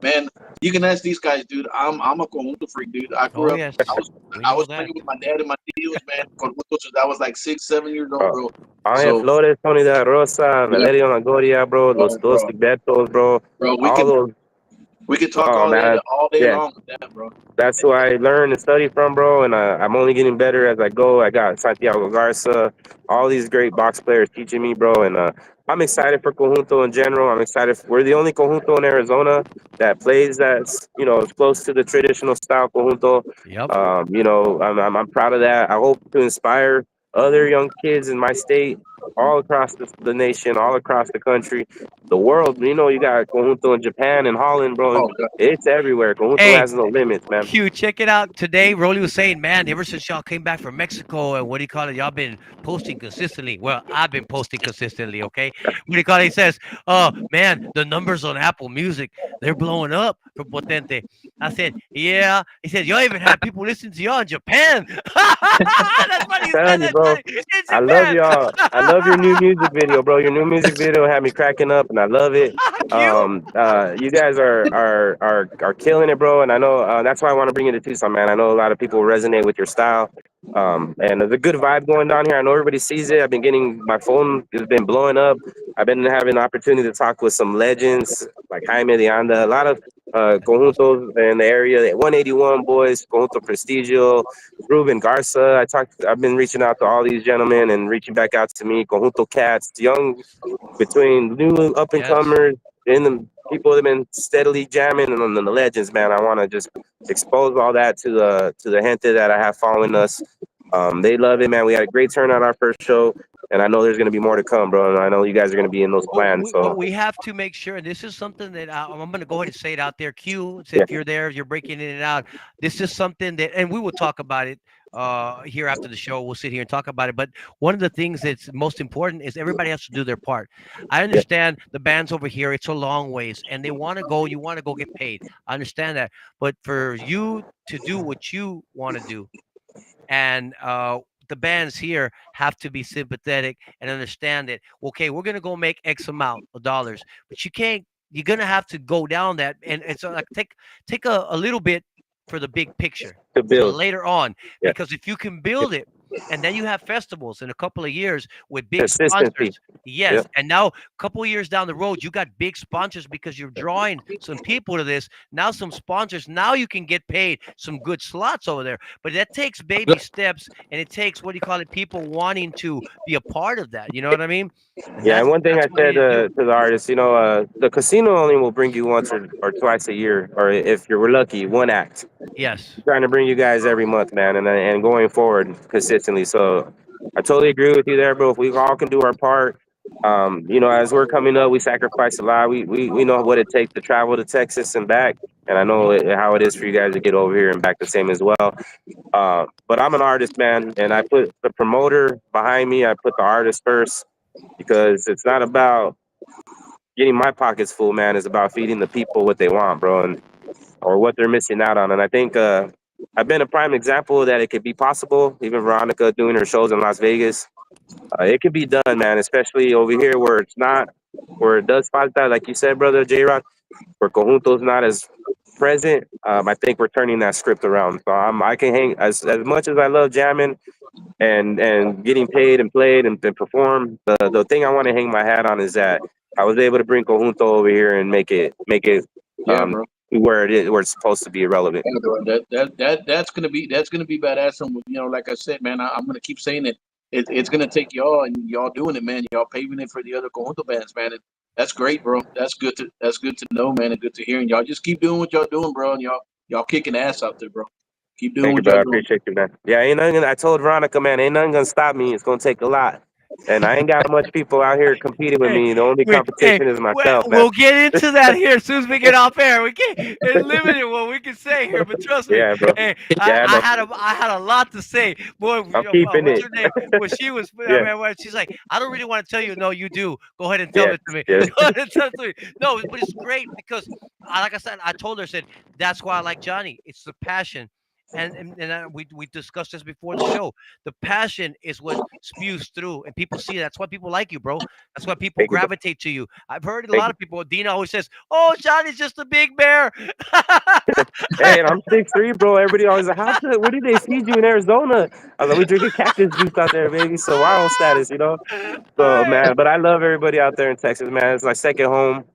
man, you can ask these guys, dude. I'm a conjunto freak, dude. I Oh grew up. I yes, was we I know was that. playing with my dad and my tios, man. Conjunto since I was like 6, 7 years old, Uh, bro. Ángel So Flores, Tony De La Rosa, yeah, Valerio Longoria, bro, Los Dos bro, Gilbertos, bro, bro, all those. we can talk Oh man, all day yeah, long with that, bro. that's who I learn and study from, bro. And I'm only getting better as I go. I got Santiago Garza, all these great box players teaching me, bro. And I'm excited for Conjunto in general. I'm excited. We're the only Conjunto in Arizona that plays that's as close to the traditional style Conjunto. Yep. I'm proud of that. I hope to inspire other young kids in my state, all across the nation, all across the country, the world. You got Conjunto in Japan and Holland, bro. Oh, God. It's everywhere. Conjunto Hey, has no limits, man. Q, check it out. Today, Rolly was saying, man, ever since y'all came back from Mexico and what do you call it? Y'all been posting consistently. Well, I've been posting consistently, okay? What do you call it? He says, oh, man, the numbers on Apple Music, they're blowing up for Potente. I said, yeah. He said, y'all even had people listening to y'all in Japan. That's funny you said Telling you, that, bro. Johnny. In I love Japan. y'all. I love your new music video, bro. Your new music video had me cracking up, and I love it. Q? You guys are killing it, bro. And I know that's why I want to bring you to Tucson, man. I know a lot of people resonate with your style. And there's a good vibe going down here. I know everybody sees it. I've been getting my phone has been blowing up. I've been having the opportunity to talk with some legends like Jaime de Anda, a lot of Awesome. conjuntos in the area. The 181 boys, Conjunto Prestigio, Ruben Garza. I've been reaching out to all these gentlemen and reaching back out to me. Conjunto Cats, young between new up and Yes. comers and the people that have been steadily jamming and then the legends, man. I want to just expose all that to the gente that I have following us. They love it, man. We had a great turnout our first show, and I know there's gonna be more to come, bro. And I know you guys are gonna be in those plans. What So we have to make sure, and this is something that I'm going to go ahead and say it out there. Q, so yeah, if you're there, you're breaking in and out. This is something that, and we will talk about it here after the show. We'll sit here and talk about it. But one of the things that's most important is everybody has to do their part. I yeah, understand the bands over here; it's a long ways, and they want to go. You want to go get paid. I understand that, but for you to do what you want to do, and the bands here have to be sympathetic and understand that okay, we're going to go make x amount of dollars, but you can't, you're going to have to go down that, and so like take a little bit for the big picture to for build. later on, Yeah, because if you can build it and then you have festivals in a couple of years with big sponsors. consistency. Yeah, Yes, and now a couple of years down the road you got big sponsors because you're drawing some people to this, now some sponsors, now you can get paid some good slots over there, but that takes baby steps, and it takes, what do you call it, people wanting to be a part of that, you know what I mean? And yeah. And one thing that's I what said you need to do. to the artist, the casino only will bring you once or twice a year, or if you're lucky, one act. Yes. Trying to bring you guys every month, man, and going forward consistently. So I totally agree with you there, bro. If we all can do our part, as we're coming up, we sacrifice a lot. We know what it takes to travel to Texas and back, and I know Hmm. how it is for you guys to get over here and back the same as well. But I'm an artist, man, and I put the promoter behind me. I put the artist first because it's not about getting my pockets full, man. It's about feeding the people what they want, bro. And or what they're missing out on. And I think I've been a prime example that it could be possible. Even Veronica doing her shows in Las Vegas, it could be done, man. Especially over here where it's not, where it does falta, like you said, brother J Rod, where Conjunto's not as present. I think we're turning that script around. So I can hang as much as I love jamming and getting paid and played and perform. The thing I want to hang my hat on is that I was able to bring Conjunto over here and make it Yeah, um, bro. where it's supposed to be relevant. Yeah, bro. That's gonna be badass. And like I said, man, I'm gonna keep saying it. It's gonna take y'all and y'all doing it, man. Y'all paving it for the other conjunto bands, man. And that's great, bro. That's good to know, man, and good to hear. And y'all just keep doing what y'all doing, bro. And y'all kicking ass out there, bro. Keep doing Thank you, what bro. y'all I doing. appreciate you, man. Yeah, ain't nothing. I told Veronica, man, ain't nothing gonna stop me. It's gonna take a lot, and I ain't got much people out here competing with Hey, me. The only hey, competition is myself, man. we'll get into that here as soon as we get off air. We can't. It's limited what we can say here, but trust me. Yeah, bro. Hey, Yeah, I know. I had a lot to say. Boy, I'm keeping what's it. her name? Well, she was. I Yeah, mean, she's like, I don't really want to tell you. No, you do. Go ahead and tell yes, it to me. yes. Go ahead and tell it to me. No, but it's great because, like I said, I told her, I said that's why I like Johnny. It's the passion. We discussed this before the show. The passion is what spews through, and people see that. That's why people like you, bro. That's why people Thank you, bro. gravitate to you. I've heard a Thank lot you. of people. Dina always says, "Oh, Johnny's just a big bear." Hey, and I'm 6'3", bro. Everybody always like, how could? Where do they feed you in Arizona? I was like, we drinking cactus juice out there, baby. So wild status. So Hey, man, but I love everybody out there in Texas, man. It's my second home.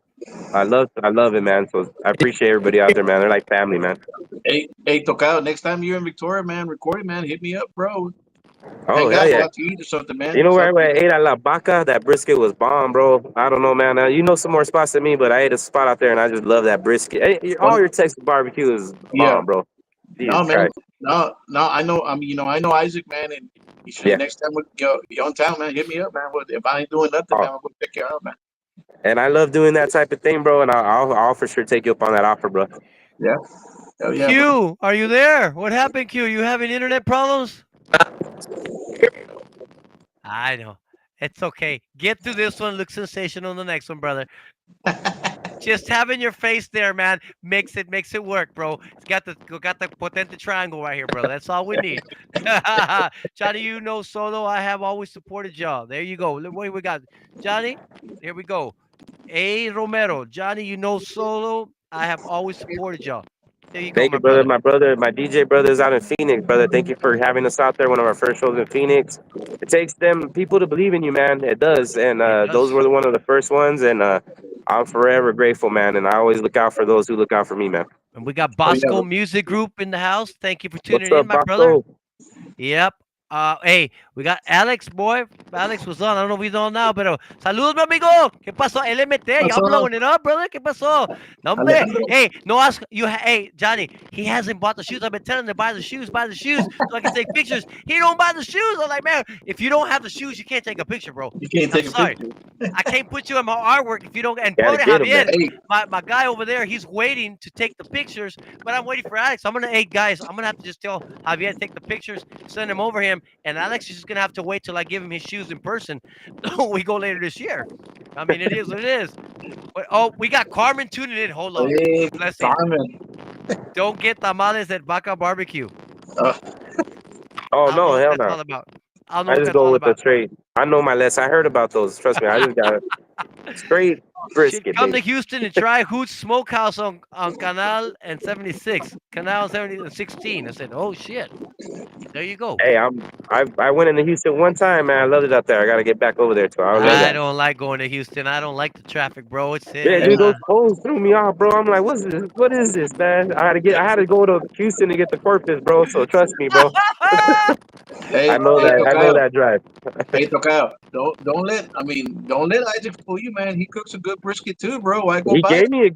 I love it, man. So I appreciate everybody out there, man. They're like family, man. Hey, Tocado, next time you're in Victoria, man, recording, man, hit me up, bro. Oh Hang hell out, go yeah! out to eat or something, You man. know where Something. I ate at La Baca? That brisket was bomb, bro. I don't know, man. You know some more spots than me, but I ate a spot out there, and I just love that brisket. All Well, your Texas barbecue is yeah. bomb, bro. No, Jesus man. Christ. No, no. I know. I mean, I know Isaac, man, and you should Yeah. next time you're in town, man. Hit me up, man. If I ain't doing nothing, Oh, man, I'm gonna check you out, man. and I love doing that type of thing, bro. And I'll for sure take you up on that offer, bro. Yeah. Hell yeah, bro. Q, are you there? What happened, Q? You having internet problems? I know. It's okay. Get through this one. Look sensational on the next one, brother. Just having your face there, man, makes it work, bro. It's got the potente triangle right here, brother. That's all we need. Johnny, you know solo. I have always supported y'all. There you go. Look what we got, Johnny. Here we go. A Romero, Johnny, you know solo. I have always supported y'all. There you go, Thank my you, brother. brother. My brother, my DJ brothers out in Phoenix, brother. Thank you for having us out there. One of our first shows in Phoenix. It takes them people to believe in you, man. It does, and It those does. were one of the first ones, and I'm forever grateful, man. And I always look out for those who look out for me, man. And we got Oh yeah, Bosco bro. Music Group in the house. Thank you for What's tuning in, up, my brother. Bosco? Yep. Hey, we got Alex, boy. Alex was on. I don't know if he's on now, pero saludos, mi amigo. ¿Qué pasó? LMT, What's y'all up, blowing it up, brother. ¿Qué pasó? No, hombre. Alejandro? Hey, no ask you. Hey, Johnny, he hasn't bought the shoes. I've been telling him to buy the shoes, so I can take pictures. He don't buy the shoes. I'm like, man, if you don't have the shoes, you can't take a picture, bro. You can't I'm take a sorry. picture. I can't put you in my artwork if you don't. And Got to Pobre get them, man. Javier, Hey, my guy over there, he's waiting to take the pictures, but I'm waiting for Alex. Hey guys, I'm gonna have to just tell Javier to take the pictures, send them over him, and Alex is just gonna have to wait till I give him his shoes in person. we go later this year. I mean, it is what it is. But oh, we got Carmen tuning in. Hold on, hey, blessing. Carmen. Don't get tamales at Baca Barbecue. Uh, Oh I don't know no, what hell that's no. all about. I don't know I what just that's go all with the about. straight. I know my less. I heard about those. Trust me. I just got a straight Should brisket, come to baby. Houston and try Hoot's Smokehouse on Canal and 76, Canal 70 and 16. I said, oh shit, there you go. Hey, I went into Houston one time, man. I loved it out there. I got to get back over there too. I love I that. don't like going to Houston. I don't like the traffic, bro. It's Yeah, dude, hey, those poles threw me off, bro. I'm like, what's this? What is this, man? I had to go to Houston to get the Corpus, bro. So trust me, bro. hey, hey, I know Tocayo. that drive. Hey, Tocayo. Don't let. I mean, don't let Isaac fool you, man. He cooks a good brisket too, bro. Why go He buy gave it? me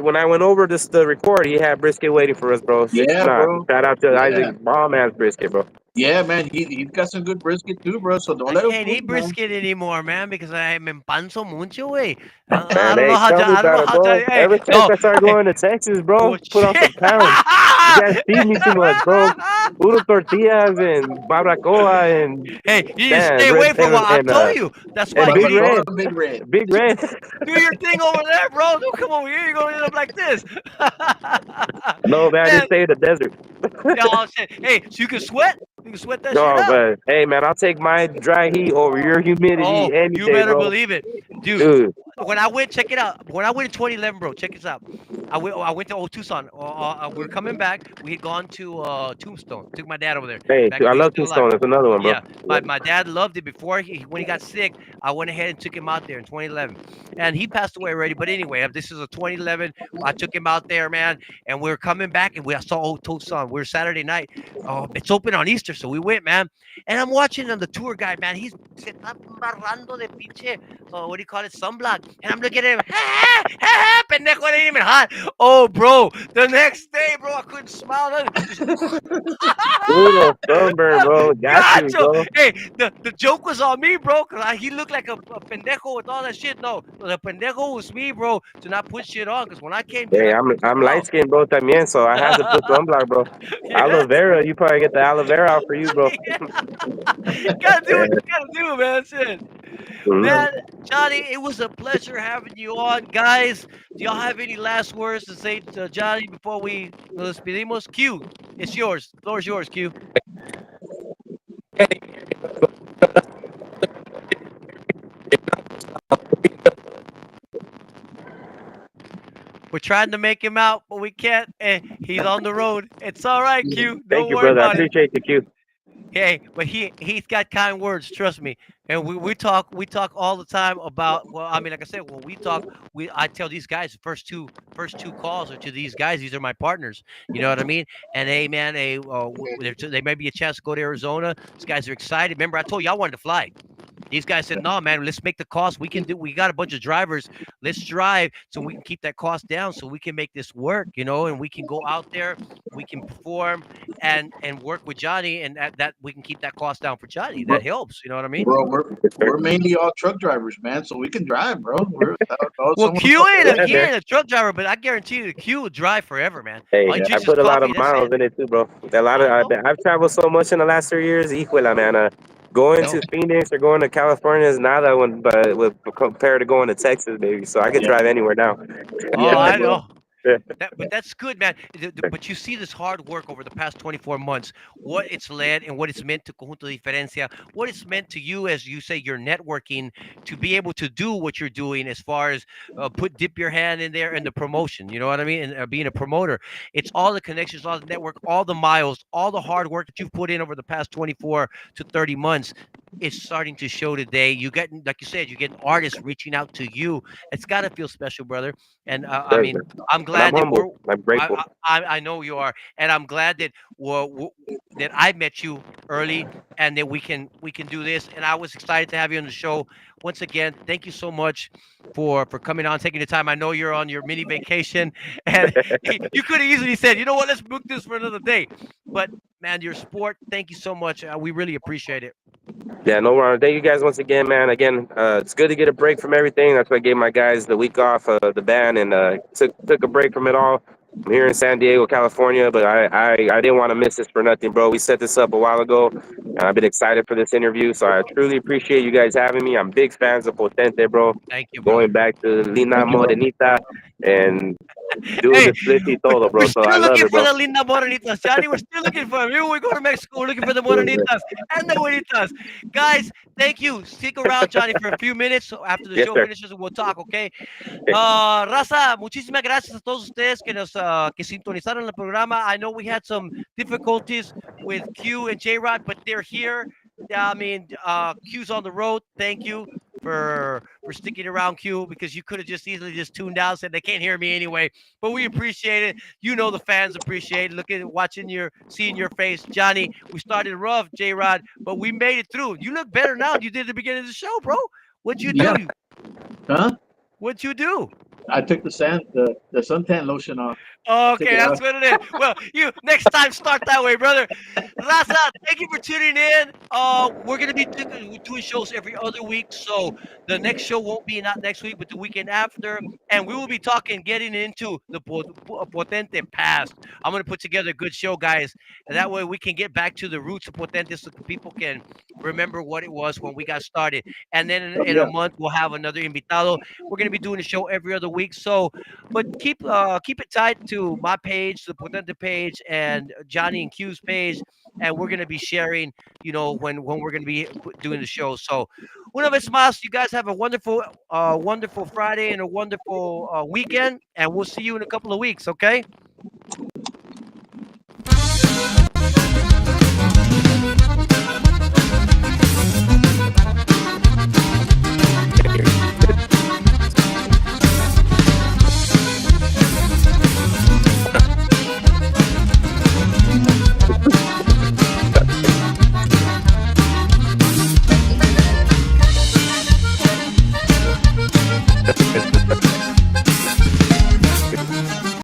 when I went over this to record, he had brisket waiting for us, bro. Yeah, Nah, bro. shout out to Yeah, Isaac, bomb ass brisket, bro. yeah, man. He's got some good brisket too, bro. So don't I let him can't fool eat you, man. brisket anymore, man, because I me empanzo mucho, way. I Man, don't know hey, how. tell me I don't about know it, how. bro. Hey, Ever since no, I started hey, going to Texas, bro, put on bullshit. some pounds. You guys feed me too much, bro. Puro tortillas and barbacoa and Hey, you need to man, stay red away from what I and told you. That's why and you Big need Barbacoa, Red, Big Red. Big Red. do your thing over there, bro. Don't come over here. You're gonna end up like this. No, man, I Man, just stay in the desert. oh shit. Hey, so you can sweat? You can sweat that shit No, out. but hey, man, I'll take my dry heat over your humidity Oh, any you day, better bro. believe it, dude. Dude, When I went, check it out. When I went in 2011, bro, check this out. I went to old Tucson. We are coming back. We had gone to Tombstone. Took my dad over there hey, back when I he was love still alive. Tombstone. That's another one, bro. Yeah, my dad loved it before when he got sick. I went ahead and took him out there in 2011, and he passed away already. But anyway, this is a 2011. I took him out there, man, and we were coming back, and we saw old Tucson. We were Saturday night. Oh, it's open on Easter, so we went, man. And I'm watching the tour guide, man. He's se está embarrando de pinche, what do you call it, sunblock. And I'm looking at him, ha, ha, ha, pendejo, it ain't even hot. Oh, bro, the next day, bro, I couldn't smile. Just, Puro sunburn, bro. Got to, Gacho. bro. Hey, the joke was on me, bro, because he looked like a pendejo with all that shit. No, the pendejo was me, bro, to not put shit on, because when I came, dude, Hey, I couldn't I'm light smile. skinned, bro, también, so I had to put sunblock, bro. Aloe Yes. vera, you probably get the aloe vera out for you, bro. Gotta do what Yeah. you gotta do, man. Shit. Mhm. Man, Johnny, it was a pleasure having you on. Guys, do y'all have any last words to say to Johnny before we nos despedimos? Q, it's yours. The floor is yours, Q. We're trying to make him out, but we can't. He's on the road. It's all right, Q. Thank Don't you, worry brother. I about it. appreciate the cue. Hey, but he's got kind words, trust me. And we talk all the time about, well, I mean, like I said, when we talk, we I tell these guys the first two calls are to these guys. These are my partners. You know what I mean? And hey, man, they may be a chance to go to Arizona. These guys are excited. Remember, I told you I wanted to fly. These guys said, "No, man, let's make the cost. We can do. We got a bunch of drivers. Let's drive so we can keep that cost down, so we can make this work, and we can go out there, we can perform, and work with Johnny, and that we can keep that cost down for Johnny. That bro, helps. You know what I mean? bro, Yes, sir. we're mainly all truck drivers, man. So we can drive, bro. Well, Someone Q come ain't a Yeah, he man. ain't a truck driver, but I guarantee you, Q will drive forever, man. All Hey, he I drinks is put a lot of coffee. That's miles it. in it too, bro. A lot of I know. I've traveled so much in the last 3 years. Equal, man. Going No. to Phoenix or going to California is nada when, but with compared to going to Texas, baby. So I could Yeah, drive anywhere now. Oh, yeah, I bro. know. But that's good, man. But you see this hard work over the past 24 months, what it's led and what it's meant to Conjunto Diferencia, what it's meant to you, as you say, your networking, to be able to do what you're doing as far as dip your hand in there in the promotion. You know what I mean? And being a promoter, it's all the connections, all the network, all the miles, all the hard work that you've put in over the past 24 to 30 months. Is starting to show today. You get, like you said, you get artists reaching out to you. It's got to feel special, brother. And I Does, mean, man. I'm And I'm glad that humble. I'm I, grateful. I know you are, and I'm glad that that I met you early, and that we can do this. And I was excited to have you on the show once again. Thank you so much for coming on, taking the time. I know you're on your mini vacation, and you could have easily said, you know what, let's book this for another day. But man, your sport. Thank you so much. We really appreciate it. Yeah, no problem. Thank you guys once again, man. Again, it's good to get a break from everything. That's why I gave my guys the week off, the band, and took a break from it all. I'm here in San Diego, California, but I didn't want to miss this for nothing, bro. We set this up a while ago, and I've been excited for this interview. So I truly appreciate you guys having me. I'm big fans of Potente, bro. Thank you, Going brother. back to Lina Thank you, bro. Morenita and doing Hey, the split y we're, todo, we're bro. So I still love looking it, for bro. the linda morenitas, Johnny. We're still looking for them. Here we go to Mexico. We're looking for the morenitas and the güeritas. Guys, thank you. Stick around, Johnny, for a few minutes. So after the Yes, show sir. finishes, we'll talk, okay? Okay. Raza, muchísimas gracias a todos ustedes que sintonizaron el programa. I know we had some difficulties with Q and J Rod, but they're here. I mean, Q's on the road. Thank you for sticking around, Q, because you could have just easily just tuned out, said they can't hear me anyway. But we appreciate it. You know the fans appreciate it. Looking, watching seeing your face, Johnny. We started rough, J Rod, but we made it through. You look better now than you did at the beginning of the show, bro. What'd you Yeah, do? huh? What'd you do? I took the suntan lotion off. I took Okay, it that's off. what it is. Well, you next time start that way, brother. Raza, thank you for tuning in. We're gonna be doing shows every other week, so the next show won't be not next week, but the weekend after, and we will be getting into the Potente past. I'm gonna put together a good show, guys, and that way we can get back to the roots of Potente, so people can remember what it was when we got started. And then Oh, in a yeah. month we'll have another invitado. We're gonna be doing a show every other week, so but keep it tight to my page, the Potente page, and Johnny and Q's page, and we're gonna be sharing, when we're gonna be doing the show. So, una vez más, you guys have a wonderful Friday and a wonderful weekend, and we'll see you in a couple of weeks. Okay.